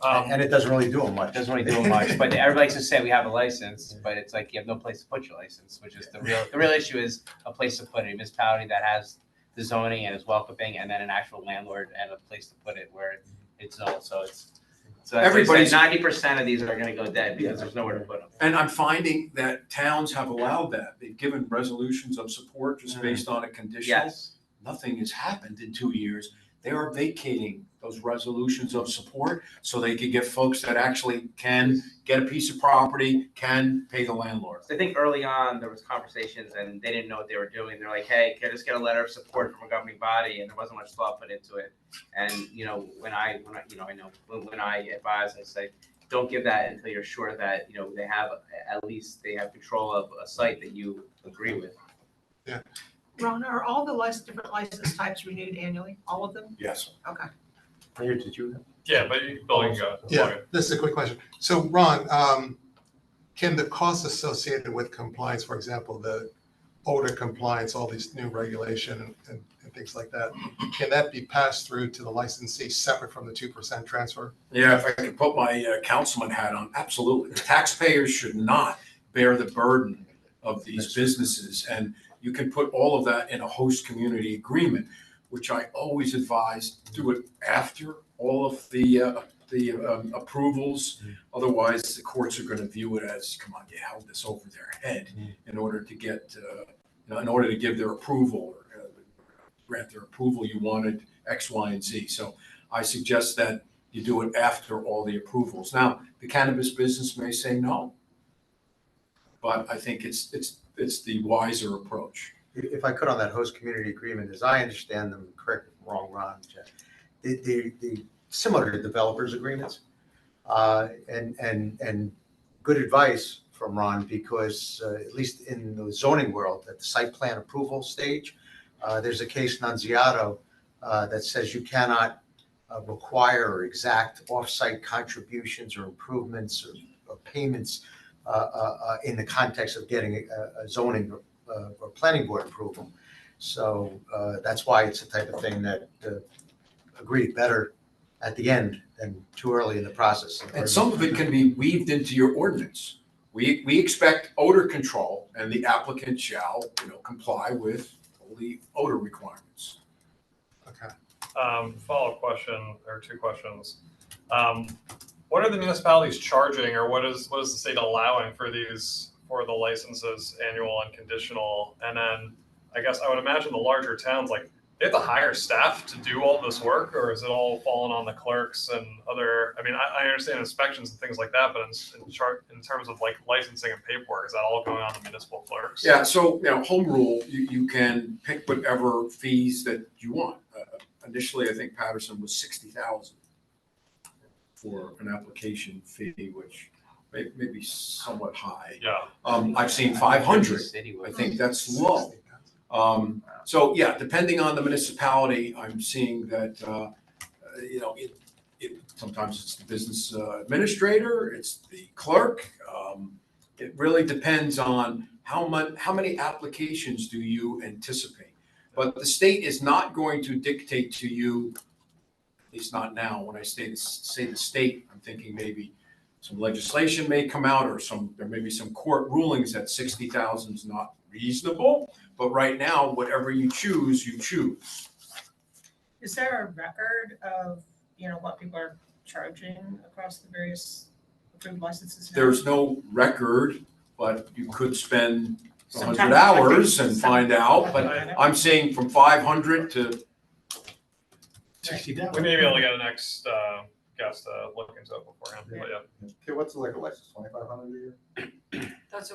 And it doesn't really do them much. It doesn't really do much, but everybody likes to say we have a license, but it's like you have no place to put your license, which is the real issue is a place to put it. A municipality that has the zoning and is welcoming, and then an actual landlord and a place to put it where it's zoned. So Everybody's- 90% of these are going to go dead because there's nowhere to put them. And I'm finding that towns have allowed that. They've given resolutions of support just based on a conditional. Yes. Nothing has happened in 2 years. They are vacating those resolutions of support so they can get folks that actually can get a piece of property, can pay the landlord. So I think early on there was conversations and they didn't know what they were doing. They're like, hey, can I just get a letter of support from a governing body? And there wasn't much thought put into it. And when I advise, I say, don't give that until you're sure that they have at least they have control of a site that you agree with. Ron, are all the different license types renewed annually, all of them? Yes. Okay. Mayor, did you? Yeah, but Bill, you can go. Yeah, this is a quick question. So Ron, can the costs associated with compliance, for example, the odor compliance, all these new regulation and things like that, can that be passed through to the licensee separate from the 2% transfer? Yeah, if I could put my councilman hat on, absolutely. Taxpayers should not bear the burden of these businesses. And you can put all of that in a host community agreement, which I always advise, do it after all of the approvals. Otherwise, the courts are gonna view it as, come on, you held this over their head in order to get, in order to give their approval or grant their approval, you wanted X, Y, and Z. So I suggest that you do it after all the approvals. Now, the cannabis business may say no, but I think it's the wiser approach. If I could on that host community agreement, as I understand them, correct me if I'm wrong, Ron, Jeff, the similar to developers agreements, and good advice from Ron, because at least in the zoning world, at the site plan approval stage, there's a case Nunziato that says you cannot require or exact off-site contributions or improvements or payments in the context of getting a zoning or planning board approval. So that's why it's the type of thing that agreed better at the end than too early in the process. And some of it can be weaved into your ordinance. We expect odor control, and the applicant shall, comply with all the odor requirements. Okay. Follow-up question, or two questions. What are the municipalities charging, or what is the state allowing for the licenses, annual and conditional? And then I guess I would imagine the larger towns, like, they have to hire staff to do all this work, or is it all falling on the clerks and other? I mean, I understand inspections and things like that, but in terms of like licensing and paperwork, is that all going on the municipal clerks? Yeah, so, home rule, you can pick whatever fees that you want. Initially, I think Patterson was $60,000 for an application fee, which may be somewhat high. Yeah. I've seen 500. I think that's low. So yeah, depending on the municipality, I'm seeing that, sometimes it's the business administrator, it's the clerk. It really depends on how many applications do you anticipate. But the state is not going to dictate to you, at least not now. When I say the state, I'm thinking maybe some legislation may come out, or there may be some court rulings that 60,000 is not reasonable. But right now, whatever you choose, you choose. Is there a record of, what people are charging across the various approved licenses now? There's no record, but you could spend Some 100 kind of hours record. and find out. But I'm saying from 500 to 60,000. We may be able to get a next guest to look into it beforehand, but yeah. Okay, what's the liquor license, 2,500 a year? That's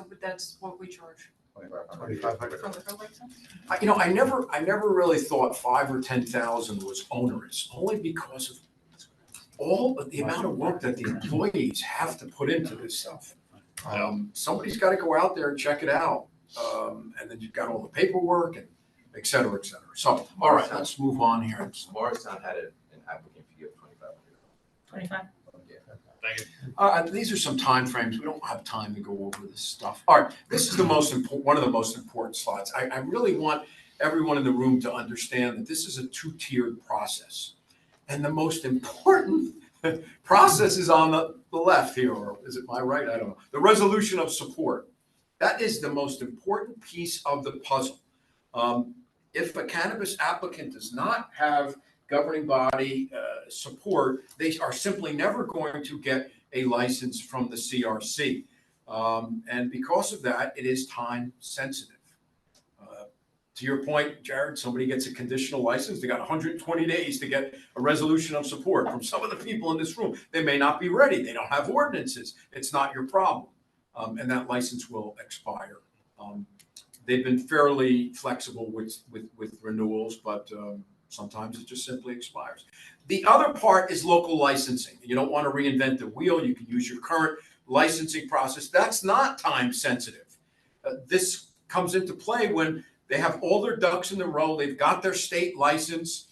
what we charge. 2,500. For liquor license? I never really thought 5,000 or 10,000 was onerous, only because of all of the amount of work that the employees have to put into this stuff. Somebody's got to go out there and check it out, and then you've got all the paperwork and et cetera, et cetera. So, all right, let's move on here. Morristown had an applicant fee of 2,500. 25? Thank you. These are some timeframes. We don't have time to go over this stuff. All right, this is one of the most important slides. I really want everyone in the room to understand that this is a two-tiered process. And the most important process is on the left here, or is it my right? I don't know. The resolution of support. That is the most important piece of the puzzle. If a cannabis applicant does not have governing body support, they are simply never going to get a license from the CRC. And because of that, it is time sensitive. To your point, Jared, somebody gets a conditional license, they got 120 days to get a resolution of support. From some of the people in this room, they may not be ready, they don't have ordinances, it's not your problem. And that license will expire. They've been fairly flexible with renewals, but sometimes it just simply expires. The other part is local licensing. You don't want to reinvent the wheel. You can use your current licensing process. That's not time sensitive. This comes into play when They have all their ducks in the row. They've got their state license,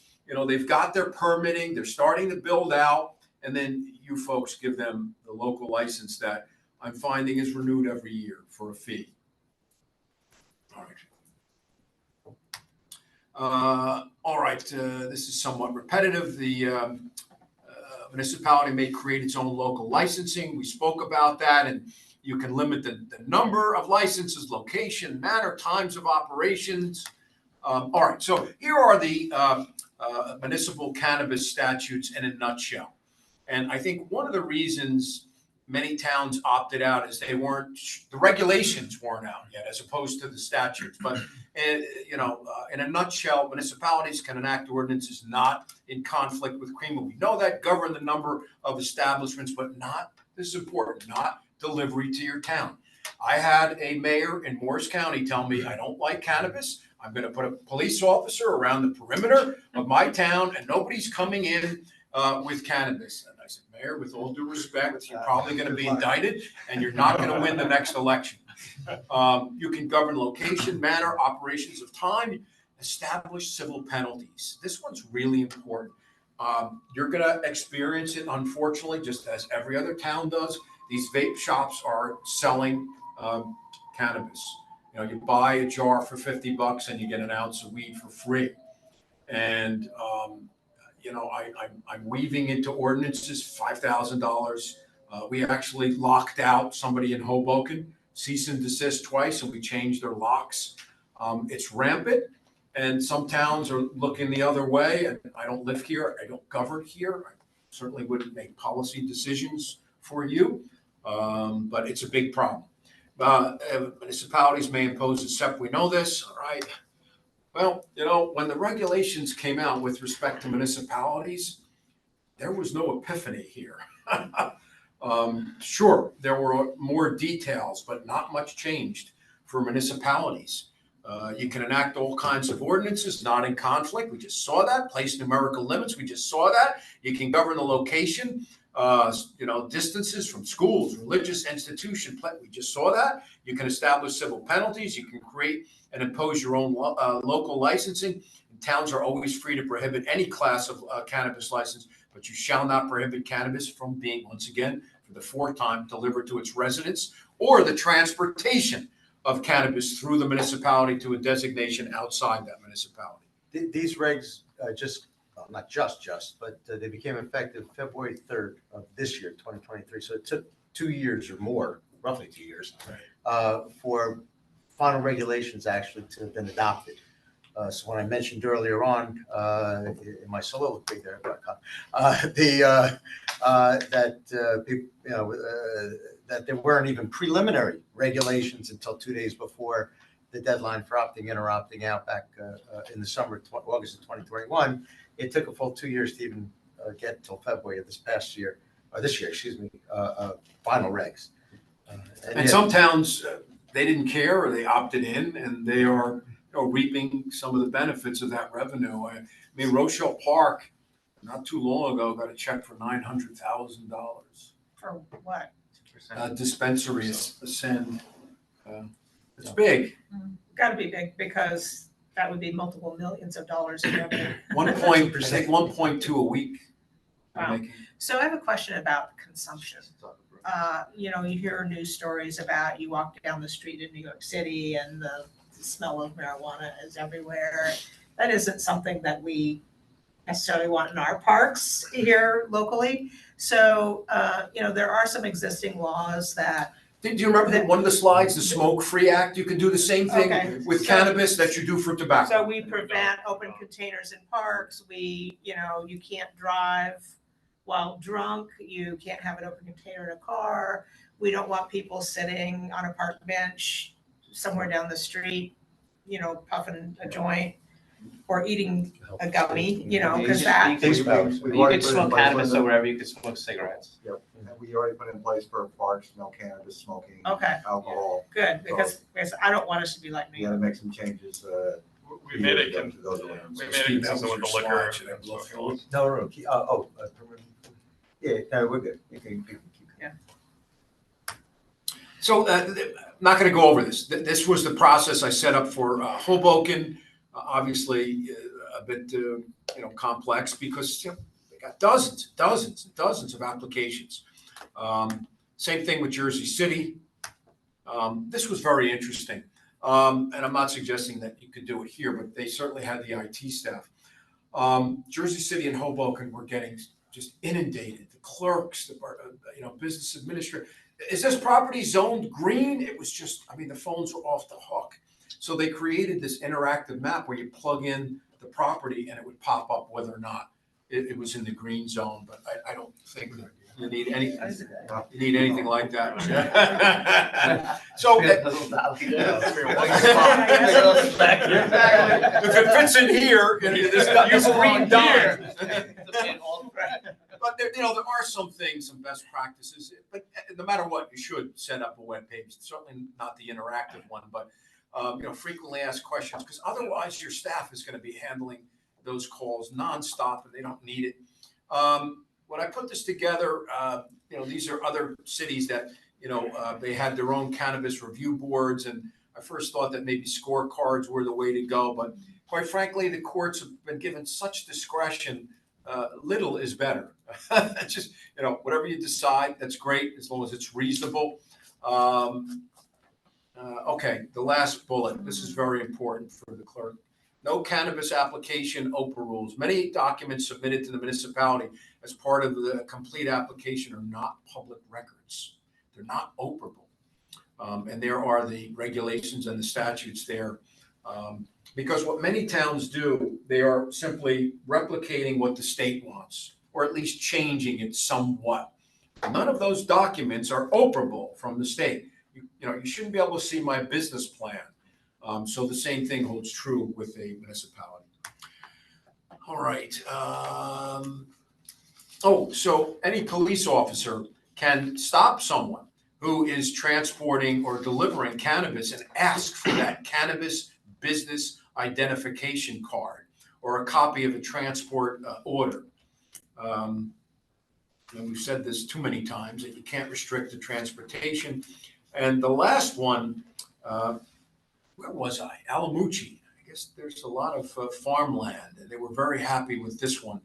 they've got their permitting, they're starting to build out. And then you folks give them the local license that I'm finding is renewed every year for a fee. All right. This is somewhat repetitive. The municipality may create its own local licensing. We spoke about that, and you can limit the number of licenses, location, manner, times of operations. All right, so here are the municipal cannabis statutes in a nutshell. And I think one of the reasons many towns opted out is the regulations weren't out yet, as opposed to the statutes. But in a nutshell, municipalities can enact ordinances not in conflict with CREMA. We know that, govern the number of establishments, but not, this is important, not delivery to your town. I had a mayor in Morris County tell me, I don't like cannabis. I'm going to put a police officer around the perimeter of my town, and nobody's coming in with cannabis. And I said, Mayor, with all due respect, you're probably going to be indicted, and you're not going to win the next election. You can govern location, manner, operations of time, establish civil penalties. This one's really important. You're going to experience it, unfortunately, just as every other town does. These vape shops are selling cannabis. You buy a jar for $50 and you get an ounce of weed for free. And I'm weaving into ordinances $5,000. We actually locked out somebody in Hoboken, cease and desist twice, and we changed their locks. It's rampant, and some towns are looking the other way. And I don't live here. I don't govern here. I certainly wouldn't make policy decisions for you, but it's a big problem. Municipalities may impose a separate, we know this, all right? Well, when the regulations came out with respect to municipalities, there was no epiphany here. Sure, there were more details, but not much changed for municipalities. You can enact all kinds of ordinances, not in conflict. We just saw that. Place numerical limits. We just saw that. You can govern the location, distances from schools, religious institutions. We just saw that. You can establish civil penalties. You can create and impose your own local licensing. And towns are always free to prohibit any class of cannabis license, but you shall not prohibit cannabis from being, once again, for the fourth time, delivered to its residents, or the transportation of cannabis through the municipality to a designation outside that municipality. These regs not just, but they became effective February 3rd of this year, 2023. So it took 2 years or more, roughly 2 years, for final regulations actually to have been adopted. So when I mentioned earlier on in my soliloquy there, that there weren't even preliminary regulations until 2 days before the deadline for opting in or opting out back in the summer, August of 2021. It took a full 2 years to even get till February of this year, final regs. And some towns, they didn't care, or they opted in, and they are reaping some of the benefits of that revenue. I mean, Rochelle Park, not too long ago, got a check for $900,000. For what? Dispensary Ascend. It's big. Got to be big, because that would be multiple millions of dollars in revenue. 1.2 a week. Wow. So I have a question about consumption. You hear news stories about, you walk down the street in New York City and the smell of marijuana is everywhere. That isn't something that we necessarily want in our parks here locally. So, there are some existing laws that. Do you remember one of the slides, the Smoke Free Act? You can do the same thing with cannabis that you do for tobacco. So we prevent open containers in parks. You can't drive while drunk. You can't have an open container in a car. We don't want people sitting on a park bench somewhere down the street, puffing a joint or eating a gummy, because that. You can smoke cannabis or wherever you can smoke cigarettes. Yep, and we already put in place for parks, no cannabis smoking, Okay. alcohol. Good, because I don't want us to be like We New gotta York. make some changes. We made it, to those ordinances. we made it consistent with the liquor. Yeah, no, we're good. You can keep. So, I'm not gonna go over this. This was the process I set up for Hoboken. Obviously, a bit, complex because, they got dozens of applications. Same thing with Jersey City. This was very interesting. And I'm not suggesting that you could do it here, but they certainly had the IT staff. Jersey City and Hoboken were getting just inundated. The clerks, the business administrator. Is this property zoned green? It was just, the phones were off the hook. So they created this interactive map where you plug in the property and it would pop up whether or not it was in the green zone. But I don't think you need anything like that. So if it fits in here, this green dot. But there are some things, some best practices. But no matter what, you should set up a web page. Certainly not the interactive one, but frequently asked questions, because otherwise your staff is going to be handling those calls nonstop, and they don't need it. When I put this together, these are other cities that they had their own cannabis review boards, and I first thought that maybe scorecards were the way to go, but quite frankly, the courts have been given such discretion. Little is better. Just, whatever you decide, that's great, as long as it's reasonable. Okay, the last bullet. This is very important for the clerk. No cannabis application OPA rules. Many documents submitted to the municipality as part of the complete application are not public records. They're not operable. And there are the regulations and the statutes there. Because what many towns do, they are simply replicating what the state wants, or at least changing it somewhat. None of those documents are operable from the state. You shouldn't be able to see my business plan. So the same thing holds true with a municipality. All right. So any police officer can stop someone who is transporting or delivering cannabis and ask for that cannabis business identification card or a copy of a transport order. And we've said this too many times, that you can't restrict the transportation. And the last one, where was I? Alamucci. I guess there's a lot of farmland, and they were very happy with this one.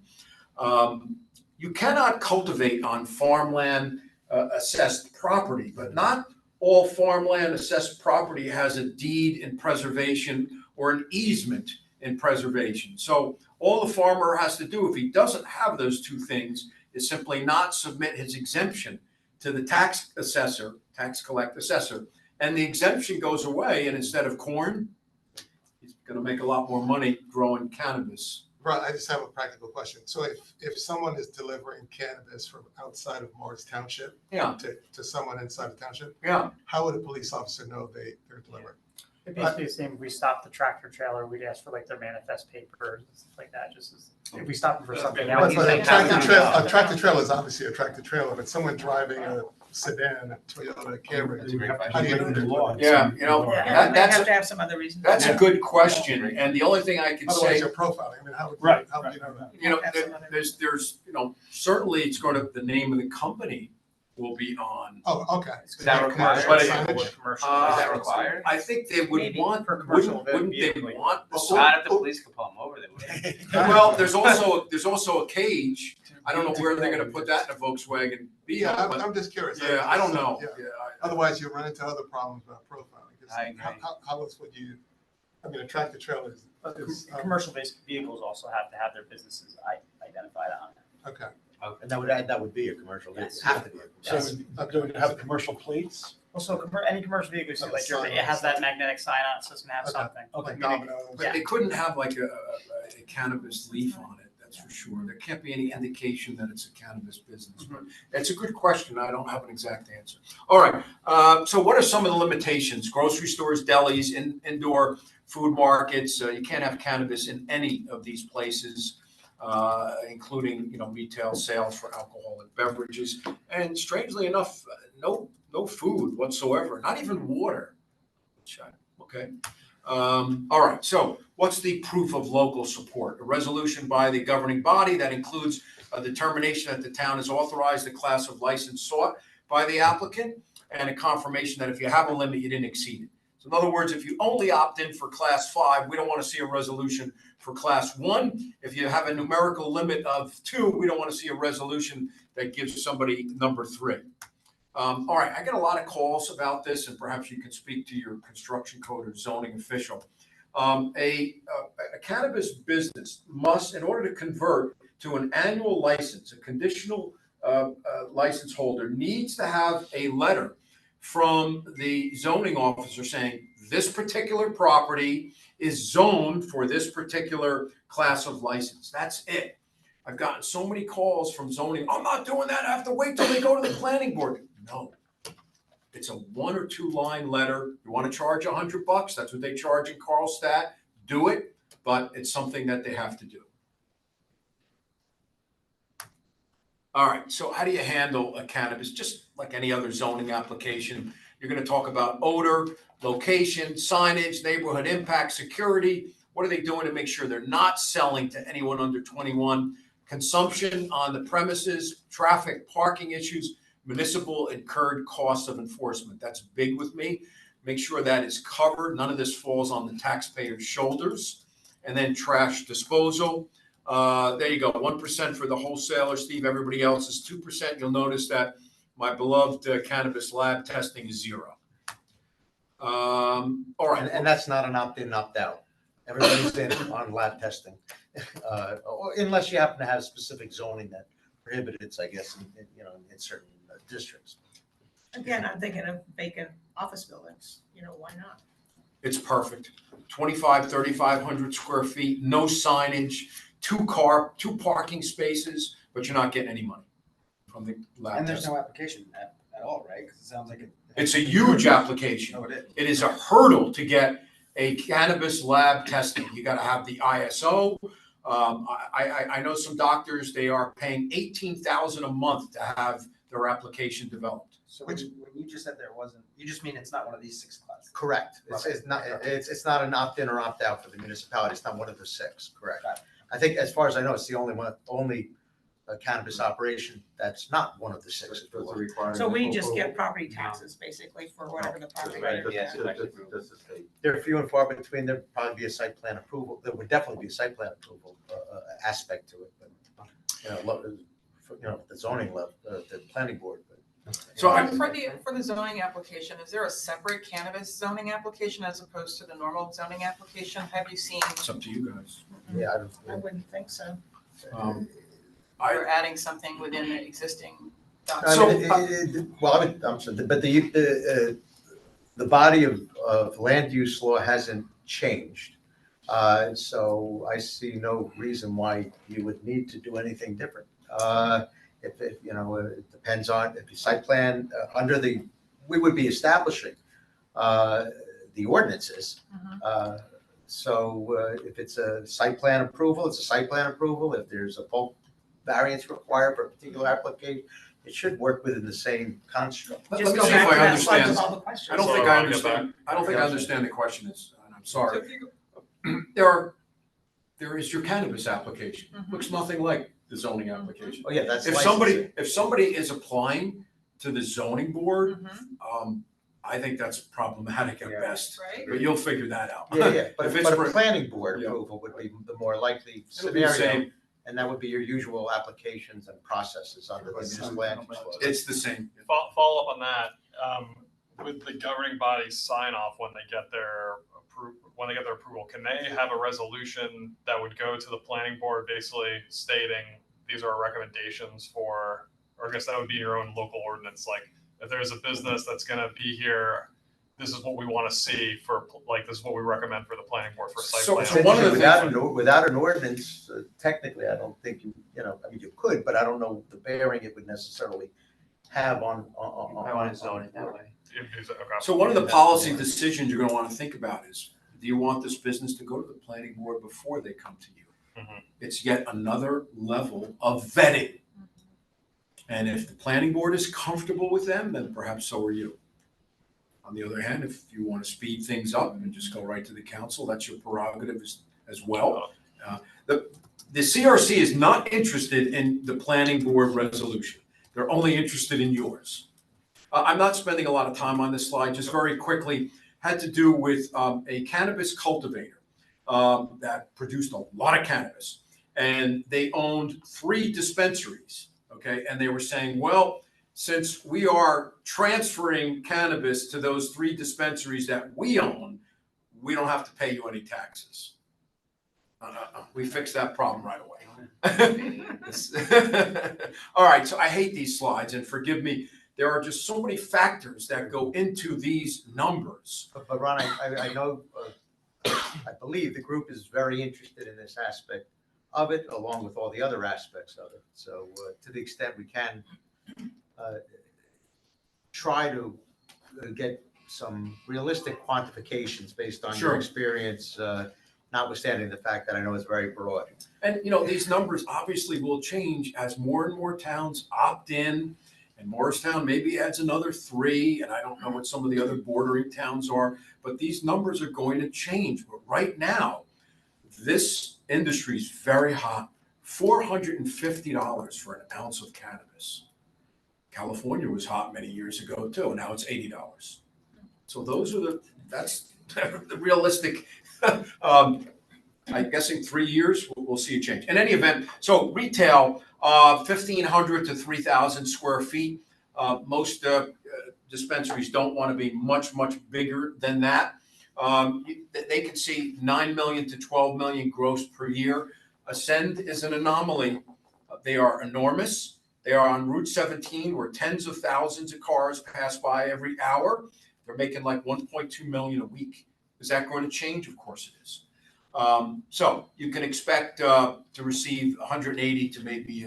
You cannot cultivate on farmland assessed property, but not all farmland assessed property has a deed in preservation or an easement in preservation. So all the farmer has to do, if he doesn't have those two things, is simply not submit his exemption to the tax assessor, and the exemption goes away, and instead of corn, he's going to make a lot more money growing cannabis. Right, I just have a practical question. So if someone is delivering cannabis from outside of Morris Township to someone inside the township, how would a police officer know they're delivering? It'd basically the same. We stop the tractor trailer, we'd ask for their manifest papers and stuff like that, just as, if we stop them for something else. But a tractor trailer is obviously a tractor trailer, but someone driving a sedan, a Toyota Camry. How do you know they're They have to have some other reason. That's a good question, and the only thing I can Otherwise, say, you're profiling. How would you know that? there's certainly it's going to, the name of the company will be on. Oh, okay. Is that required? Is that required? I think they would Maybe want, for commercial wouldn't they want? Not if the police could pull them over, they would. Well, there's also a cage. I don't know where they're going to put that in a Volkswagen Beetle. Yeah, but I'm just curious. I don't know. Yeah. Otherwise, you run into other problems about profiling. 'Cause I agree. how else would you? A tractor trailer is Commercial vehicles also have to have their businesses identified on it. okay. And that would be a commercial, it Yes. have to be. So do we have commercial plates? Also, any commercial vehicle, you see, like it has that magnetic sign on it, so it's gonna have Okay. something. Okay. Like dominoes. But they couldn't have like a cannabis leaf on it, that's for sure. There can't be any indication that it's a cannabis business. But it's a good question. I don't have an exact answer. All right. So what are some of the limitations? Grocery stores, delis, indoor food markets. You can't have cannabis in any of these places, including retail sales for alcoholic beverages. And strangely enough, no food whatsoever, not even water. Okay. All right. So what's the proof of local support? A resolution by the governing body that includes a determination that the town has authorized the class of license sought by the applicant. and a confirmation that if you have a limit, you didn't exceed it. So in other words, if you only opt in for class 5, we don't want to see a resolution for class 1. If you have a numerical limit of 2, we don't want to see a resolution that gives somebody number 3. All right, I get a lot of calls about this, and perhaps you can speak to your construction code or zoning official. A cannabis business must, in order to convert to an annual license, a conditional license holder needs to have a letter from the zoning officer saying this particular property is zoned for this particular class of license. That's it. I've gotten so many calls from zoning. I'm not doing that. I have to wait till they go to the planning board. No. It's a 1 or 2 line letter. You want to charge $100? That's what they charge in Carlstadt. Do it, but it's something that they have to do. All right, so how do you handle a cannabis? Just like any other zoning application, you're going to talk about odor, location, signage, neighborhood impact, security. What are they doing to make sure they're not selling to anyone under 21? Consumption on the premises, traffic, parking issues, municipal incurred costs of enforcement. That's big with me. Make sure that is covered. None of this falls on the taxpayer's shoulders. And then trash disposal. There you go, 1% for the wholesaler, Steve. Everybody else is 2%. You'll notice that my beloved cannabis lab testing is 0. All right. And that's not an opt-in, opt-out. Everybody's in on lab testing. Or unless you happen to have specific zoning that prohibits, I guess, in certain districts. Again, I'm thinking of vacant office buildings, why not? It's perfect. 3,500 square feet, no signage, 2 parking spaces, but you're not getting any money from the lab And there's testing. no application at all, right? Because it sounds like It's a huge application. Oh, it is. It is a hurdle to get a cannabis lab testing. You got to have the ISO. I know some doctors, they are paying $18,000 a month to have their application developed. So when you just said there wasn't, you just mean it's not one of these 6 classes? Correct. It's not an opt-in or opt-out for the municipality. It's not one of the 6, correct. I think as far as I know, it's the only cannabis operation that's not one of the 6. So we just get property taxes basically for whatever the property. They're few and far between. There'd probably be a site plan approval. There would definitely be a site plan approval aspect to it, but the zoning level, the planning board. So For the zoning application, is there a separate cannabis zoning application as opposed to the normal zoning application? Have you seen? It's up to you guys. Yeah, I wouldn't think so. We're adding something within the existing document. I'm sorry, but the body of land use law hasn't changed. So I see no reason why you would need to do anything different. It depends on if the site plan we would be establishing the ordinances. So if it's a site plan approval, it's a site plan approval. If there's a bulk variance required for a particular application, it should work within the same construct. Let me see if I understand. I don't think I I'll get understand. I don't think I understand the question. And I'm sorry. There is your cannabis application. Looks nothing like the zoning application. Oh yeah, that's If somebody is applying to the zoning board, I think that's problematic at best. Right. But you'll figure that out. Yeah, but If it's a for- planning board Yeah. approval would be the more likely It'll be the scenario. same. And that would be your usual applications and processes under the municipal land use law. It's the same. Follow up on that, with the governing body sign off when they get their approval, can they have a resolution that would go to the planning board basically stating these are our recommendations for, or I guess that would be your own local ordinance, like if there's a business that's gonna be here, this is what we wanna see for, like, this is what we recommend for the planning board for site plan. So one of the Without an ordinance, technically, I don't think you could, but I don't know the bearing it would necessarily have on. I want to zone it that way. So one of the policy decisions you're gonna wanna think about is, do you want this business to go to the planning board before they come to you? It's yet another level of vetting. And if the planning board is comfortable with them, then perhaps so are you. On the other hand, if you want to speed things up and just go right to the council, that's your prerogative as well. The CRC is not interested in the planning board resolution. They're only interested in yours. I'm not spending a lot of time on this slide, just very quickly, had to do with a cannabis cultivator that produced a lot of cannabis. And they owned 3 dispensaries, okay? And they were saying, well, since we are transferring cannabis to those 3 dispensaries that we own, we don't have to pay you any taxes. We fixed that problem right away. All right, so I hate these slides, and forgive me. There are just so many factors that go into these numbers. But Ron, I know, I believe the group is very interested in this aspect of it, along with all the other aspects of it. So to the extent we can try to get some realistic quantifications based on your Sure. experience, notwithstanding the fact that I know it's very broad. And, these numbers obviously will change as more and more towns opt in, and Morristown maybe adds another 3, and I don't know what some of the other bordering towns are, but these numbers are going to change. But right now, this industry is very hot. $450 for an ounce of cannabis. California was hot many years ago too. Now it's $80. So that's the realistic. I'm guessing 3 years we'll see a change. In any event, so retail, 1,500 to 3,000 square feet. Most dispensaries don't want to be much bigger than that. They can see 9 million to 12 million gross per year. Ascend is an anomaly. They are enormous. They are on Route 17, where tens of thousands of cars pass by every hour. They're making like 1.2 million a week. Is that going to change? Of course it is. So you can expect to receive 180 to maybe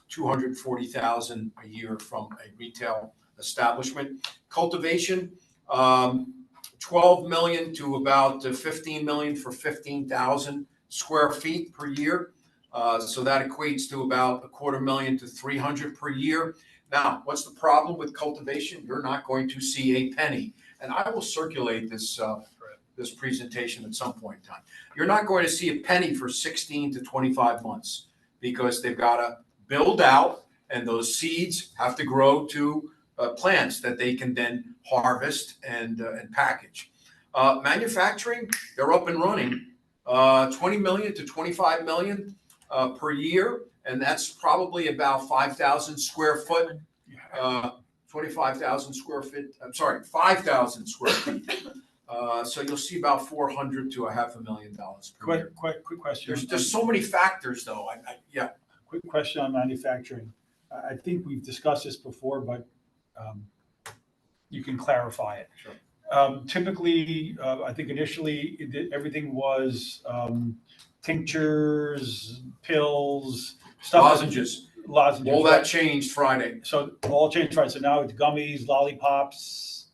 240,000 a year from a retail establishment. Cultivation, 12 million to about 15 million for 15,000 square feet per year. So that equates to about $250,000 to 300 per year. Now, what's the problem with cultivation? You're not going to see a penny. And I will circulate this presentation at some point in time. You're not going to see a penny for 16 to 25 months because they've got to build out, and those seeds have to grow to plants that they can then harvest and package. Manufacturing, they're up and running, 20 million to 25 million per year, and that's probably about 5,000 square foot. 25,000 square feet. I'm sorry, 5,000 square feet. So you'll see about $400,000 to $500,000 per year. Quick question. There's so many factors, though. Yeah. Quick question on manufacturing. I think we've discussed this before, but you can clarify it. Sure. Typically, I think initially everything was tinctures, pills, stuff. Lozenges. Lozenges. All that changed Friday. So all changed Friday. So now it's gummies, lollipops.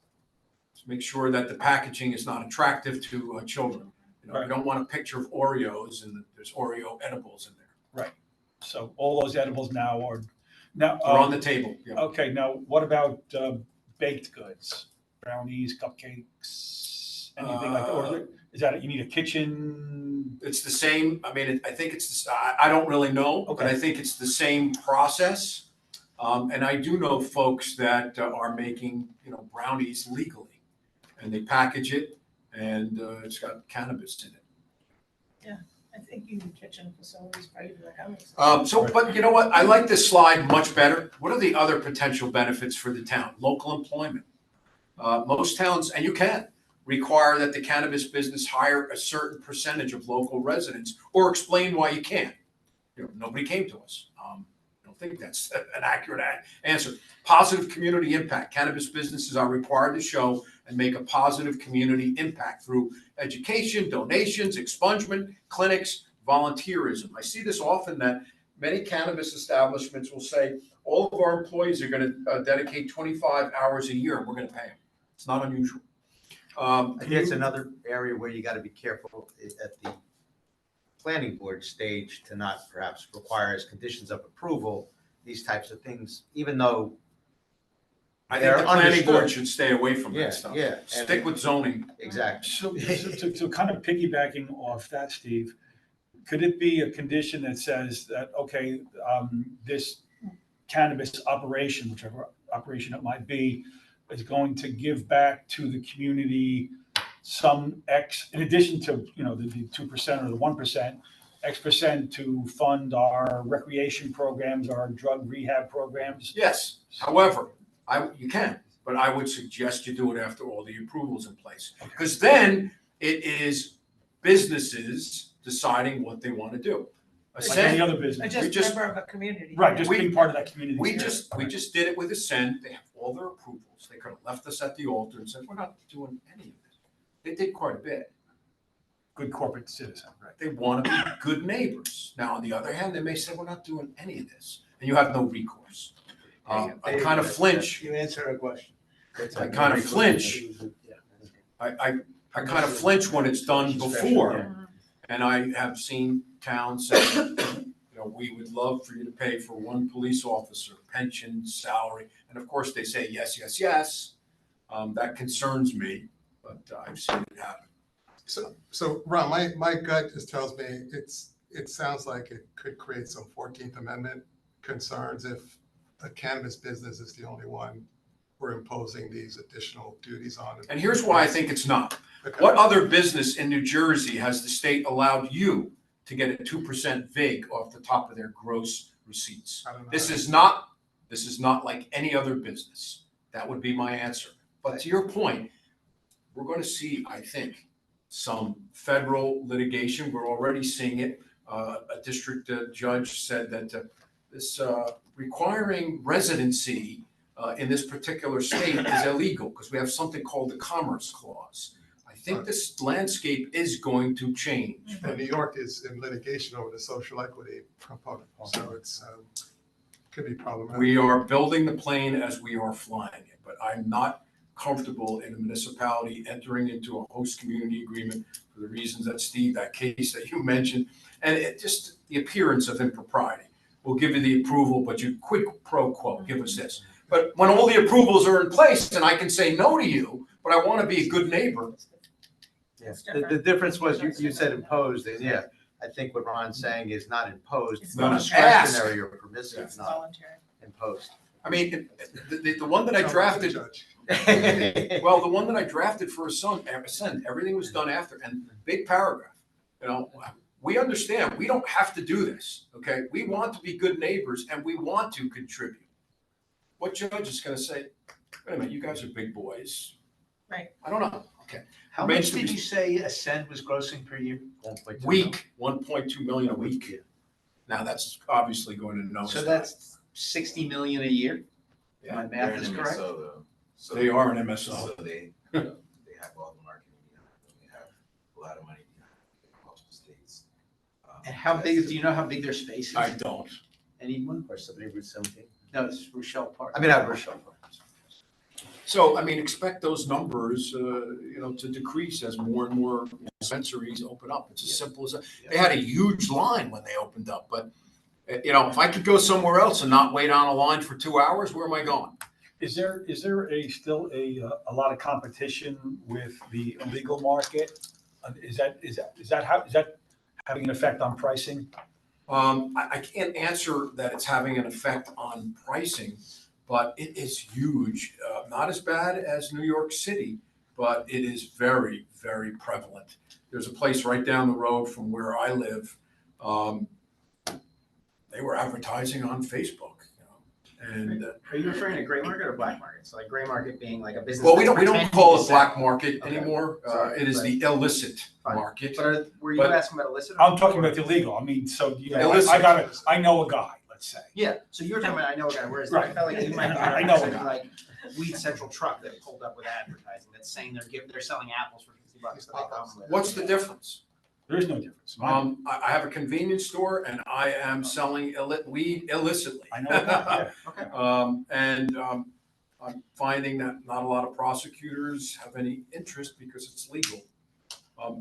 Make sure that the packaging is not attractive to children. Right. You don't want a picture of Oreos and there's Oreo edibles in there. Right. So all those edibles now are They're on the table. Yeah. Okay. Now, what about baked goods, brownies, cupcakes, anything like that? Or is that you need a kitchen? It's the same. I mean, I think it's. I don't really know, but I think it's the same process. And I do know folks that are making brownies legally, and they package it, and it's got cannabis in it. Yeah, I think you need kitchen facilities probably for the But you know what? I like this slide much better. What are the other potential benefits for the town? Local employment. Most towns, and you can require that the cannabis business hire a certain percentage of local residents, or explain why you can't. Nobody came to us. I don't think that's an accurate answer. Positive community impact. Cannabis businesses are required to show and make a positive community impact through education, donations, expungement, clinics, volunteerism. I see this often that many cannabis establishments will say, all of our employees are going to dedicate 25 hours a year, and we're going to pay them. It's not unusual. I think it's another area where you got to be careful at the planning board stage to not perhaps require as conditions of approval these types of things, even though I think the planning board should stay away from Yeah, that stuff. yeah. Stick with zoning. Exactly. So kind of piggybacking off that, Steve, could it be a condition that says that, okay, this cannabis operation, whichever operation it might be, is going to give back to the community some X, in addition to, the 2% or the 1%, X% to fund our recreation programs, our drug rehab programs? Yes, however, you can, but I would suggest you do it after all the approvals in place. Because then it is businesses deciding what they want to do. Like any other I business. just member of a community. Right, just being part of that community. We spirit. just did it with Ascend. They have all their approvals. They could have left us at the altar and said, we're not doing any of this. They did quite a bit. Good corporate citizen, right? They want to be good neighbors. Now, on the other hand, they may say, we're not doing any of this, and you have no recourse. I kind of flinch. You answered our question. I kind of flinch. I kind of flinch when it's done before, and I have seen towns say, we would love for you to pay for one police officer, pension, salary, and of course they say yes, yes, yes. That concerns me, but I've seen it happen. So Ron, my gut just tells me it sounds like it could create some 14th Amendment concerns if a cannabis business is the only one we're imposing these additional duties on. And here's why I think it's not. Okay. What other business in New Jersey has the state allowed you to get a 2% VIG off the top of their gross receipts? I don't know. This is not like any other business. That would be my answer. But to your point, we're going to see, I think, some federal litigation. We're already seeing it. A district judge said that this requiring residency in this particular state is illegal because we have something called the Commerce Clause. I think this landscape is going to change. And New York is in litigation over the social equity component, so it's could be problematic. We are building the plane as we are flying it, but I'm not comfortable in a municipality entering into a host community agreement for the reasons that Steve, that case that you mentioned, and it just the appearance of impropriety. We'll give you the approval, but you quid pro quo, give us this. But when all the approvals are in place and I can say no to you, but I want to be a good neighbor. Yeah, the difference was you said imposed, and yeah, I think what Ron's saying is not imposed, It's it's not discretionary or permissive, It's not voluntary. imposed. I mean, the one that I drafted, Judge. well, the one that I drafted for Ascend, everything was done after, and big paragraph. We understand, we don't have to do this, okay? We want to be good neighbors and we want to contribute. What judge is gonna say, wait a minute, you guys are big boys? Right. I don't know, okay. How Remains much to be did you say Ascend was grossing per year? Week, 1.2 million a week. Now, that's obviously going to know. So that's 60 million a year? Yeah. My math is correct? So They are an MSO. So they have all the marketing behind them. They have a lot of money behind them in multiple states. And how big, do you know how big their space is? I don't. Anyone? Or somebody with something. No, it's Rochelle Park. I mean, not Rochelle Park. So, I mean, expect those numbers, to decrease as more and more dispensaries open up. It's as simple as that. They had a huge line when they opened up, but, if I could go somewhere else and not wait on a line for 2 hours, where am I going? Is there still a lot of competition with the illegal market? Is that having an effect on pricing? I can't answer that it's having an effect on pricing, but it is huge. Not as bad as New York City, but it is very, very prevalent. There's a place right down the road from where I live. They were advertising on Facebook, and Are you referring to gray market or black market? So like gray market being like a business. well, we don't pretending call to it sell. black market Okay. anymore. Sorry, It is the illicit Fine. market. But were you But- asking about illicit? or- I'm talking about the illegal. I mean, so Illicit. I know a guy, let's say. Yeah, so you were talking about, I know a guy, whereas Right. I felt like you might be I know a referencing guy. like Weed Central truck that pulled up with advertising that's saying they're selling apples for $50 that they come with. What's the difference? There is no difference. I have a convenience store and I am selling weed illicitly. I know a guy, yeah. Okay. I'm finding that not a lot of prosecutors have any interest because it's legal.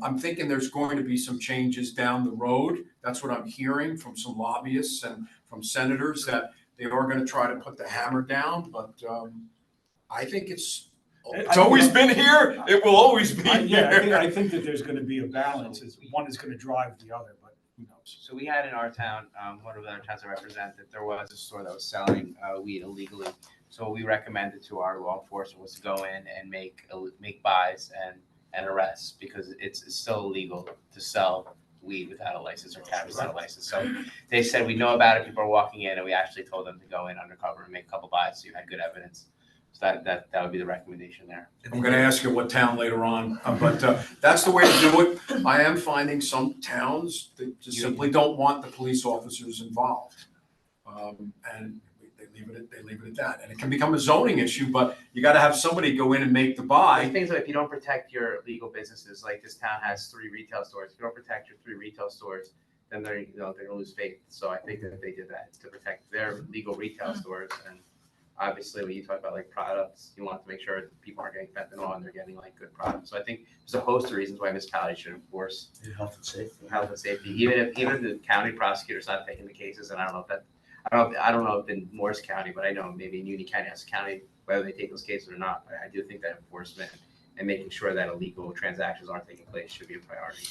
I'm thinking there's going to be some changes down the road. That's what I'm hearing from some lobbyists and from senators, that they are going to try to put the hammer down, but I think it's always been here. It will always be here. I think that there's going to be a balance. One is going to drive the other, but who knows? So we had in our town, one of the other towns I represent, that there was a store that was selling weed illegally. So what we recommended to our law enforcement was to go in and make buys and arrests, because it's still illegal to sell weed without a license or cannabis without a license. So they said, we know about it, people are walking in, and we actually told them to go in undercover and make a couple buys, so you had good evidence. So that would be the recommendation there. I'm going to ask you what town later on, but that's the way to do it. I am finding some towns that just simply don't want the police officers involved. And they leave it at that. And it can become a zoning issue, but you got to have somebody go in and make the The buy. things like, if you don't protect your legal businesses, like this town has 3 retail stores, if you don't protect your 3 retail stores, then they're gonna lose faith. So I think that they did that to protect their legal retail stores. And obviously, when you talk about like products, you want to make sure that people aren't getting fentanyl and they're getting like good products. So I think there's a host of reasons why municipalities should enforce Health and safety. health and safety, even if the county prosecutor's not taking the cases. And I don't know if in Morris County, but I know maybe in Union County, Essex County, whether they take those cases or not. But I do think that enforcement and making sure that illegal transactions aren't taking place should be a priority.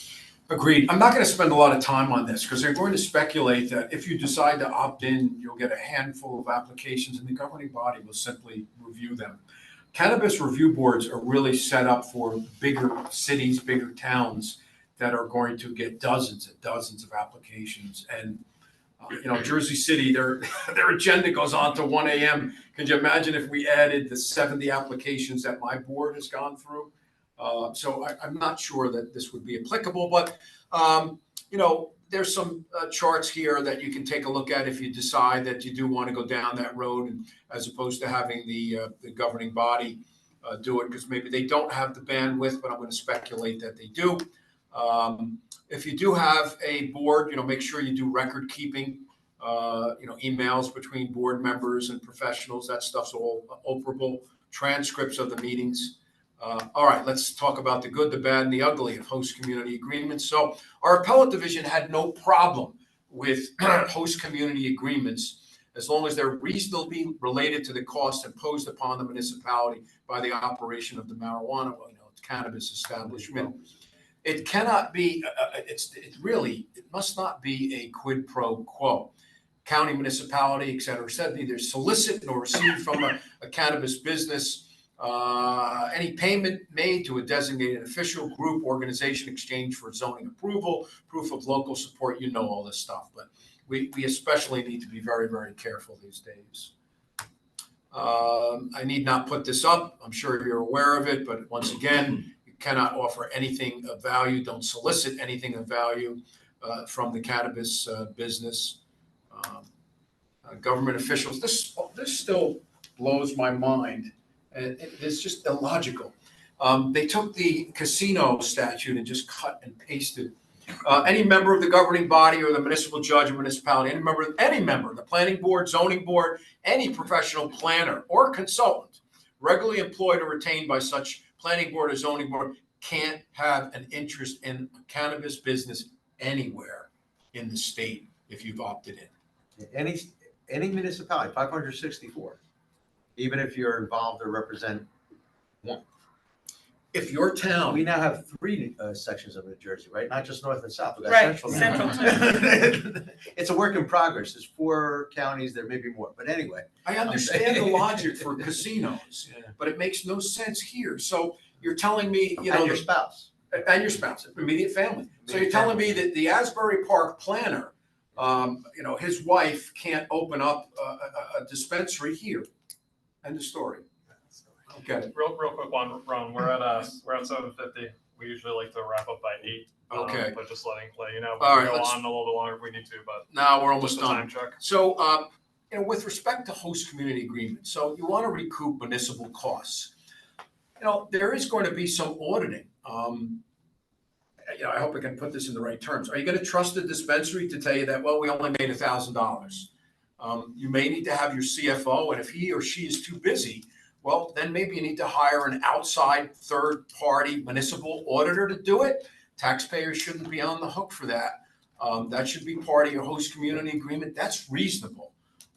Agreed. I'm not going to spend a lot of time on this because they're going to speculate that if you decide to opt in, you'll get a handful of applications and the governing body will simply review them. Cannabis review boards are really set up for bigger cities, bigger towns that are going to get dozens and dozens of applications. And Jersey City, their agenda goes on to 1 a.m. Could you imagine if we added the 70 applications that my board has gone through? So I'm not sure that this would be applicable, but there's some charts here that you can take a look at if you decide that you do want to go down that road, and as opposed to having the governing body do it, because maybe they don't have the bandwidth, but I'm going to speculate that they do. If you do have a board, make sure you do record keeping, emails between board members and professionals. That stuff's all operable. Transcripts of the meetings. All right, let's talk about the good, the bad, and the ugly of host community agreements. So our appellate division had no problem with host community agreements as long as they're reasonably related to the cost imposed upon the municipality by the operation of the marijuana, cannabis establishment. It cannot be, it must not be a quid pro quo. County, municipality, et cetera, said neither solicit nor receive from a cannabis business any payment made to a designated official, group, organization, exchange for zoning approval, proof of local support, all this stuff. But we especially need to be very, very careful these days. I need not put this up. I'm sure you're aware of it, but once again, you cannot offer anything of value. Don't solicit anything of value from the cannabis business. Government officials, this still blows my mind. And it's just illogical. They took the casino statute and just cut and pasted. Any member of the governing body or the municipal judge or municipality, any member of the planning board, zoning board, any professional planner or consultant regularly employed or retained by such planning board or zoning board can't have an interest in a cannabis business anywhere in the state if you've opted in. Any municipality, 564. Even if you're involved or represent one. If your town, we now have 3 sections of New Jersey, right? Not just north and south. We got Right, central. central. It's a work in progress. There's 4 counties. There may be more, but anyway. I understand the logic for casinos, but it makes no sense here. So you're telling me, And your spouse. And your spouse, immediate family. So you're telling me that the Asbury Park planner, his wife can't open up a dispensary here. End of story. Okay. Real quick one, Ron. We're at 7:50. We usually like to wrap up by 8. Okay. But just let you know, we All can right, go let's- on a little bit longer if we need to, but Now we're almost just a done. time check. So, with respect to host community agreements, so you want to recoup municipal costs. There is going to be some auditing. I hope I can put this in the right terms. Are you going to trust the dispensary to tell you that, well, we only made $1,000? You may need to have your CFO, and if he or she is too busy, well, then maybe you need to hire an outside third-party municipal auditor to do it. Taxpayers shouldn't be on the hook for that. That should be part of your host community agreement. That's reasonable.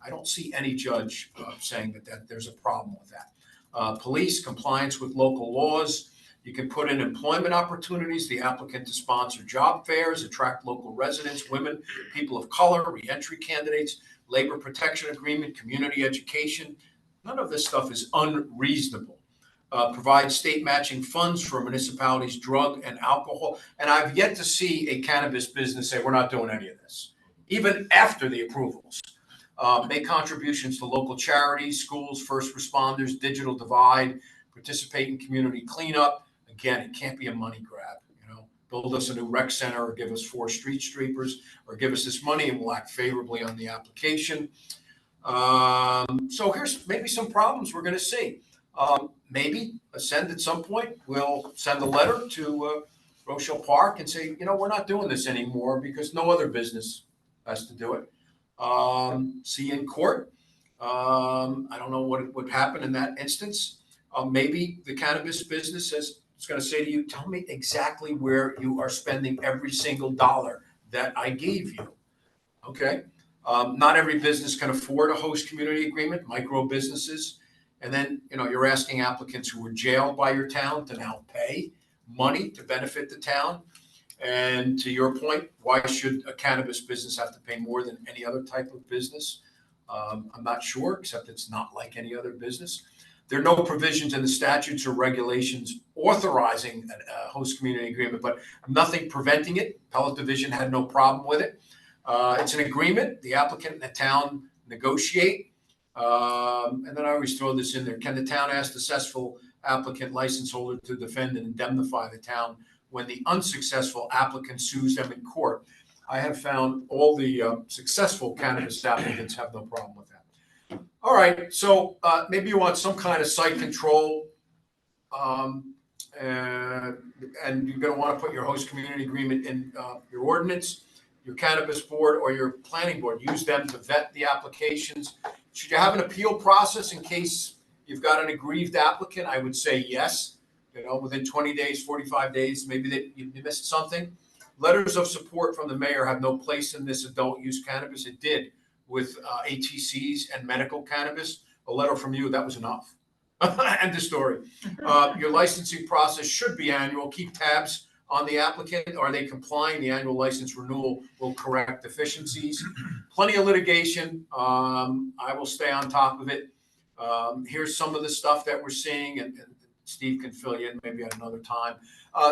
I don't see any judge saying that there's a problem with that. Police compliance with local laws. You can put in employment opportunities, the applicant to sponsor job fairs, attract local residents, women, people of color, reentry candidates, labor protection agreement, community education. None of this stuff is unreasonable. Provide state matching funds for municipalities' drug and alcohol. And I've yet to see a cannabis business say, we're not doing any of this, even after the approvals. Make contributions to local charities, schools, first responders, digital divide, participate in community cleanup. Again, it can't be a money grab. Build us a new rec center or give us 4 street sweepers or give us this money and we'll act favorably on the application. So here's maybe some problems we're going to see. Maybe Ascend at some point will send a letter to Rochelle Park and say, we're not doing this anymore because no other business has to do it. See you in court. I don't know what would happen in that instance. Maybe the cannabis business is going to say to you, tell me exactly where you are spending every single dollar that I gave you. Okay. Not every business can afford a host community agreement, micro businesses. And then, you're asking applicants who were jailed by your town to now pay money to benefit the town. And to your point, why should a cannabis business have to pay more than any other type of business? I'm not sure, except it's not like any other business. There are no provisions in the statutes or regulations authorizing a host community agreement, but nothing preventing it. Appellate Division had no problem with it. It's an agreement. The applicant and the town negotiate. And then I always throw this in there. Can the town ask the successful applicant license holder to defend and indemnify the town when the unsuccessful applicant sues them in court? I have found all the successful cannabis applicants have no problem with that. All right, so maybe you want some kind of site control, and you're going to want to put your host community agreement in your ordinance, your cannabis board, or your planning board. Use them to vet the applications. Should you have an appeal process in case you've got an aggrieved applicant? I would say yes. Within 20 days, 45 days, maybe you missed something. Letters of support from the mayor have no place in this adult use cannabis. It did with ATCs and medical cannabis. A letter from you, that was enough. End of story. Your licensing process should be annual. Keep tabs on the applicant. Are they complying? The annual license renewal will correct deficiencies. Plenty of litigation. I will stay on top of it. Here's some of the stuff that we're seeing, and Steve can fill you in maybe at another time.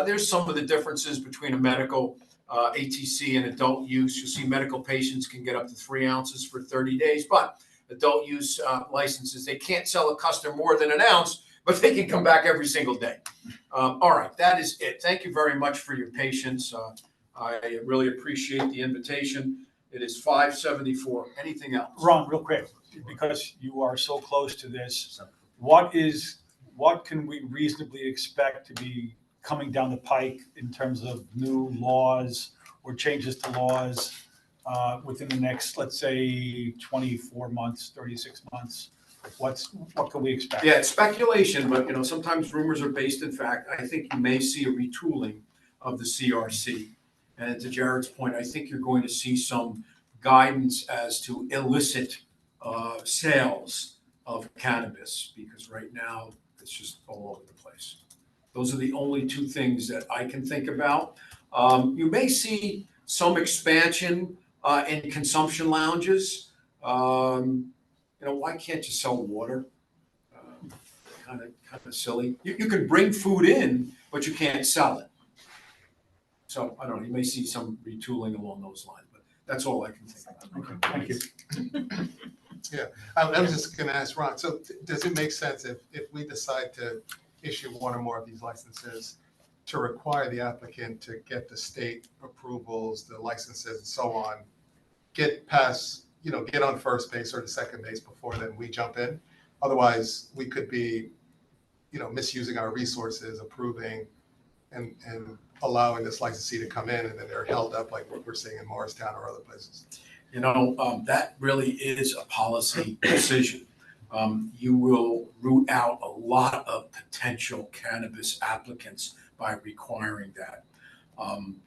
There's some of the differences between a medical ATC and adult use. You'll see medical patients can get up to 3 ounces for 30 days, but adult use licenses, they can't sell a customer more than an ounce, but they can come back every single day. All right, that is it. Thank you very much for your patience. I really appreciate the invitation. It is 5:74. Anything else? Ron, real quick, because you are so close to this, what can we reasonably expect to be coming down the pike in terms of new laws or changes to laws within the next, let's say, 24 months, 36 months? What can we expect? Yeah, it's speculation, but sometimes rumors are based in fact. I think you may see a retooling of the CRC. And to Jared's point, I think you're going to see some guidance as to illicit sales of cannabis, because right now it's just all over the place. Those are the only 2 things that I can think about. You may see some expansion in consumption lounges. Why can't you sell water? Kind of silly. You can bring food in, but you can't sell it. So I don't know. You may see some retooling along those lines, but that's all I can think about. Okay, thank you. Yeah, I was just going to ask Ron, so does it make sense if we decide to issue 1 or more of these licenses to require the applicant to get the state approvals, the licenses and so on, get past, get on first base or the second base before then we jump in? Otherwise, we could be, misusing our resources, approving and allowing this licensee to come in, and then they're held up like what we're seeing in Morristown or other places. That really is a policy decision. You will root out a lot of potential cannabis applicants by requiring that.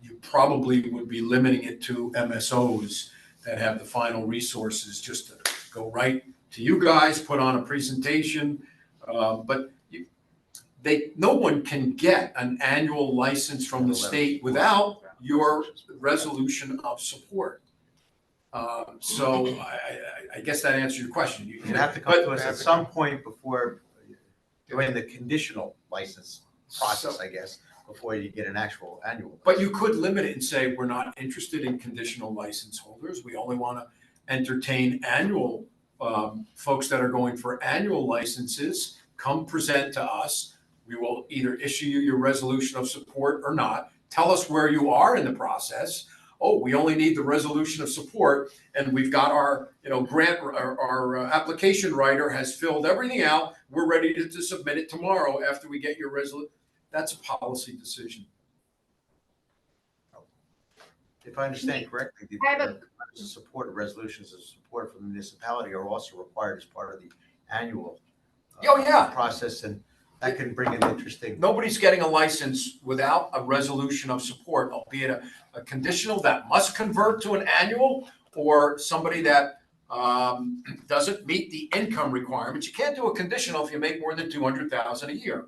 You probably would be limiting it to MSOs that have the final resources just to go right to you guys, put on a presentation. But no one can get an annual license from the state without your resolution of support. So I guess that answers your question. You have to come to us at some point before, during the conditional license process, I guess, before you get an actual annual. But you could limit it and say, we're not interested in conditional license holders. We only want to entertain annual, folks that are going for annual licenses. Come present to us. We will either issue you your resolution of support or not. Tell us where you are in the process. Oh, we only need the resolution of support, and we've got our, grant, our application writer has filled everything out. We're ready to submit it tomorrow after we get your resolution. That's a policy decision. If I understand correctly, the I have letters of support, or resolutions of support from the municipality are also required as part of the annual Oh, yeah. process, and that can bring an interesting. Nobody's getting a license without a resolution of support, albeit a conditional that must convert to an annual, or somebody that doesn't meet the income requirements. You can't do a conditional if you make more than 200,000 a year.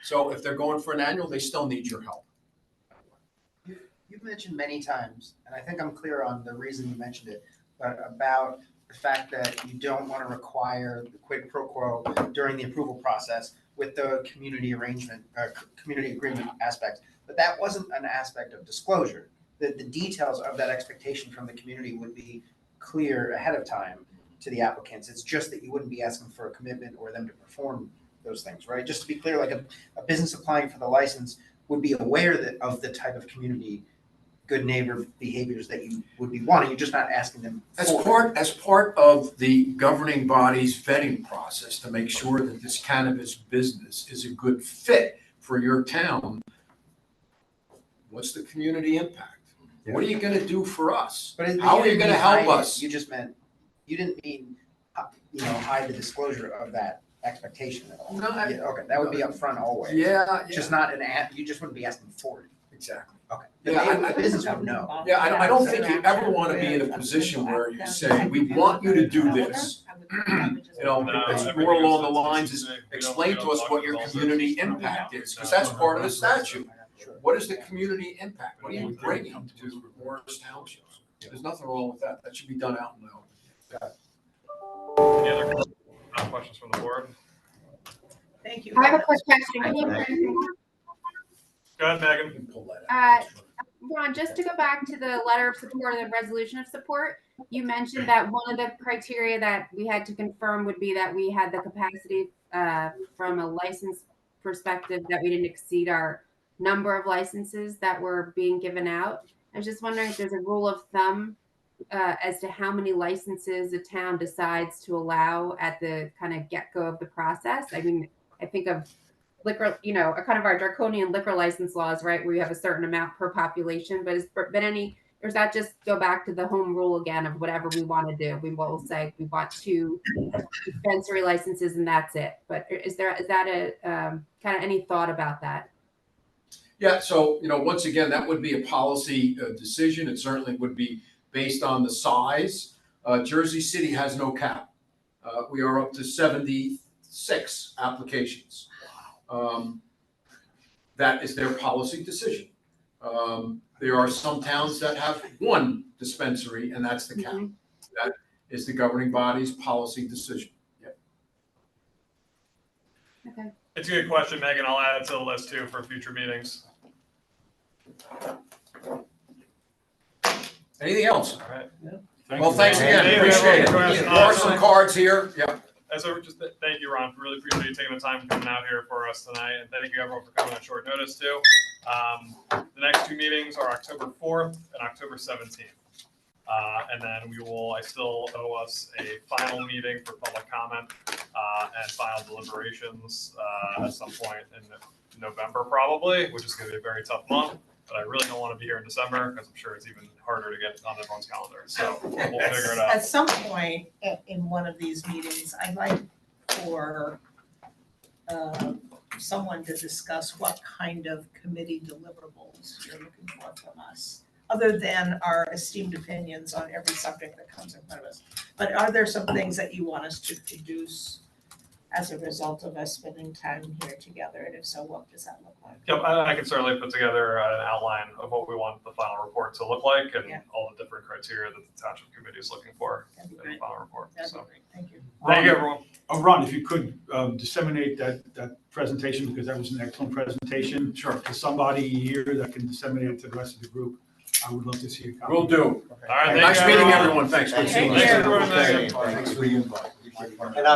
So if they're going for an annual, they still need your help. You've mentioned many times, and I think I'm clear on the reason you mentioned it, but about the fact that you don't want to require the quid pro quo during the approval process with the community arrangement, community agreement aspect. But that wasn't an aspect of disclosure. The details of that expectation from the community would be clear ahead of time to the applicants. It's just that you wouldn't be asking for a commitment or them to perform those things, right? Just to be clear, like a business applying for the license would be aware of the type of community good neighbor behaviors that you would be wanting. You're just not asking them for. As part of the governing body's vetting process to make sure that this cannabis business is a good fit for your town, what's the community impact? Yeah. What are you going to do for us? But how are you going to help us? You just meant, you didn't mean, hide the disclosure of that expectation at all. No, Yeah, okay, that would be upfront always. Yeah. Just not you just wouldn't be asking for it. Exactly. Okay. Yeah, The business would know. Yeah, I don't think you ever want to be in a position where you say, we want you to do this. It's more along the lines is explain to us what your community impact is, because that's part of the statute. What is the community impact? What are you bringing to Morris Township? There's nothing wrong with that. That should be done out in the open. Any other questions from the board? Thank you. I have a quick question. Can you, Go ahead, Megan. Ron, just to go back to the letter of support and the resolution of support, you mentioned that one of the criteria that we had to confirm would be that we had the capacity from a license perspective that we didn't exceed our number of licenses that were being given out. I was just wondering if there's a rule of thumb as to how many licenses a town decides to allow at the kind of get-go of the process. I mean, I think of liquor, a kind of our draconian liquor license laws, right, where you have a certain amount per population, but or does that just go back to the home rule again of whatever we want to do? We will say we want 2 dispensary licenses and that's it. But is that a kind of any thought about that? Yeah, so, once again, that would be a policy decision. It certainly would be based on the size. Jersey City has no cap. We are up to 76 applications. That is their policy decision. There are some towns that have 1 dispensary, and that's the cap. Mm-hmm. That is the governing body's policy decision. Yep. Okay. It's a good question, Megan. I'll add it to the list too for future meetings. Anything else? All right. Thank Well, you. thanks again. Appreciate it. There are some cards here. Yeah. Thank you, Ron. Really appreciate you taking the time coming out here for us tonight, and thank you everyone for coming on short notice too. The next 2 meetings are October 4th and October 17th. And then I still owe us a final meeting for public comment and final deliberations at some point in November probably, which is going to be a very tough month. But I really don't want to be here in December because I'm sure it's even harder to get on everyone's calendar. So we'll figure it out. At some point in one of these meetings, I'd like for someone to discuss what kind of committee deliverables you're looking for from us, other than our esteemed opinions on every subject that comes in front of us. But are there some things that you want us to produce as a result of us spending time here together? And if so, what does that look like? Yep, I can certainly put together an outline of what we want the final report to look like and Yeah. all the different criteria that the township committee is looking for That'd be in the great. final report. That'd be So, great. Thank you. thank you, everyone. Ron, if you could disseminate that presentation, because that was an excellent presentation. Sure. To somebody here that can disseminate it to the rest of the group, I would love to see a copy. Will do. All right, thank Nice you, meeting everyone. everyone. Thanks. Good seeing you. Thanks, everyone. Thanks for the invite. And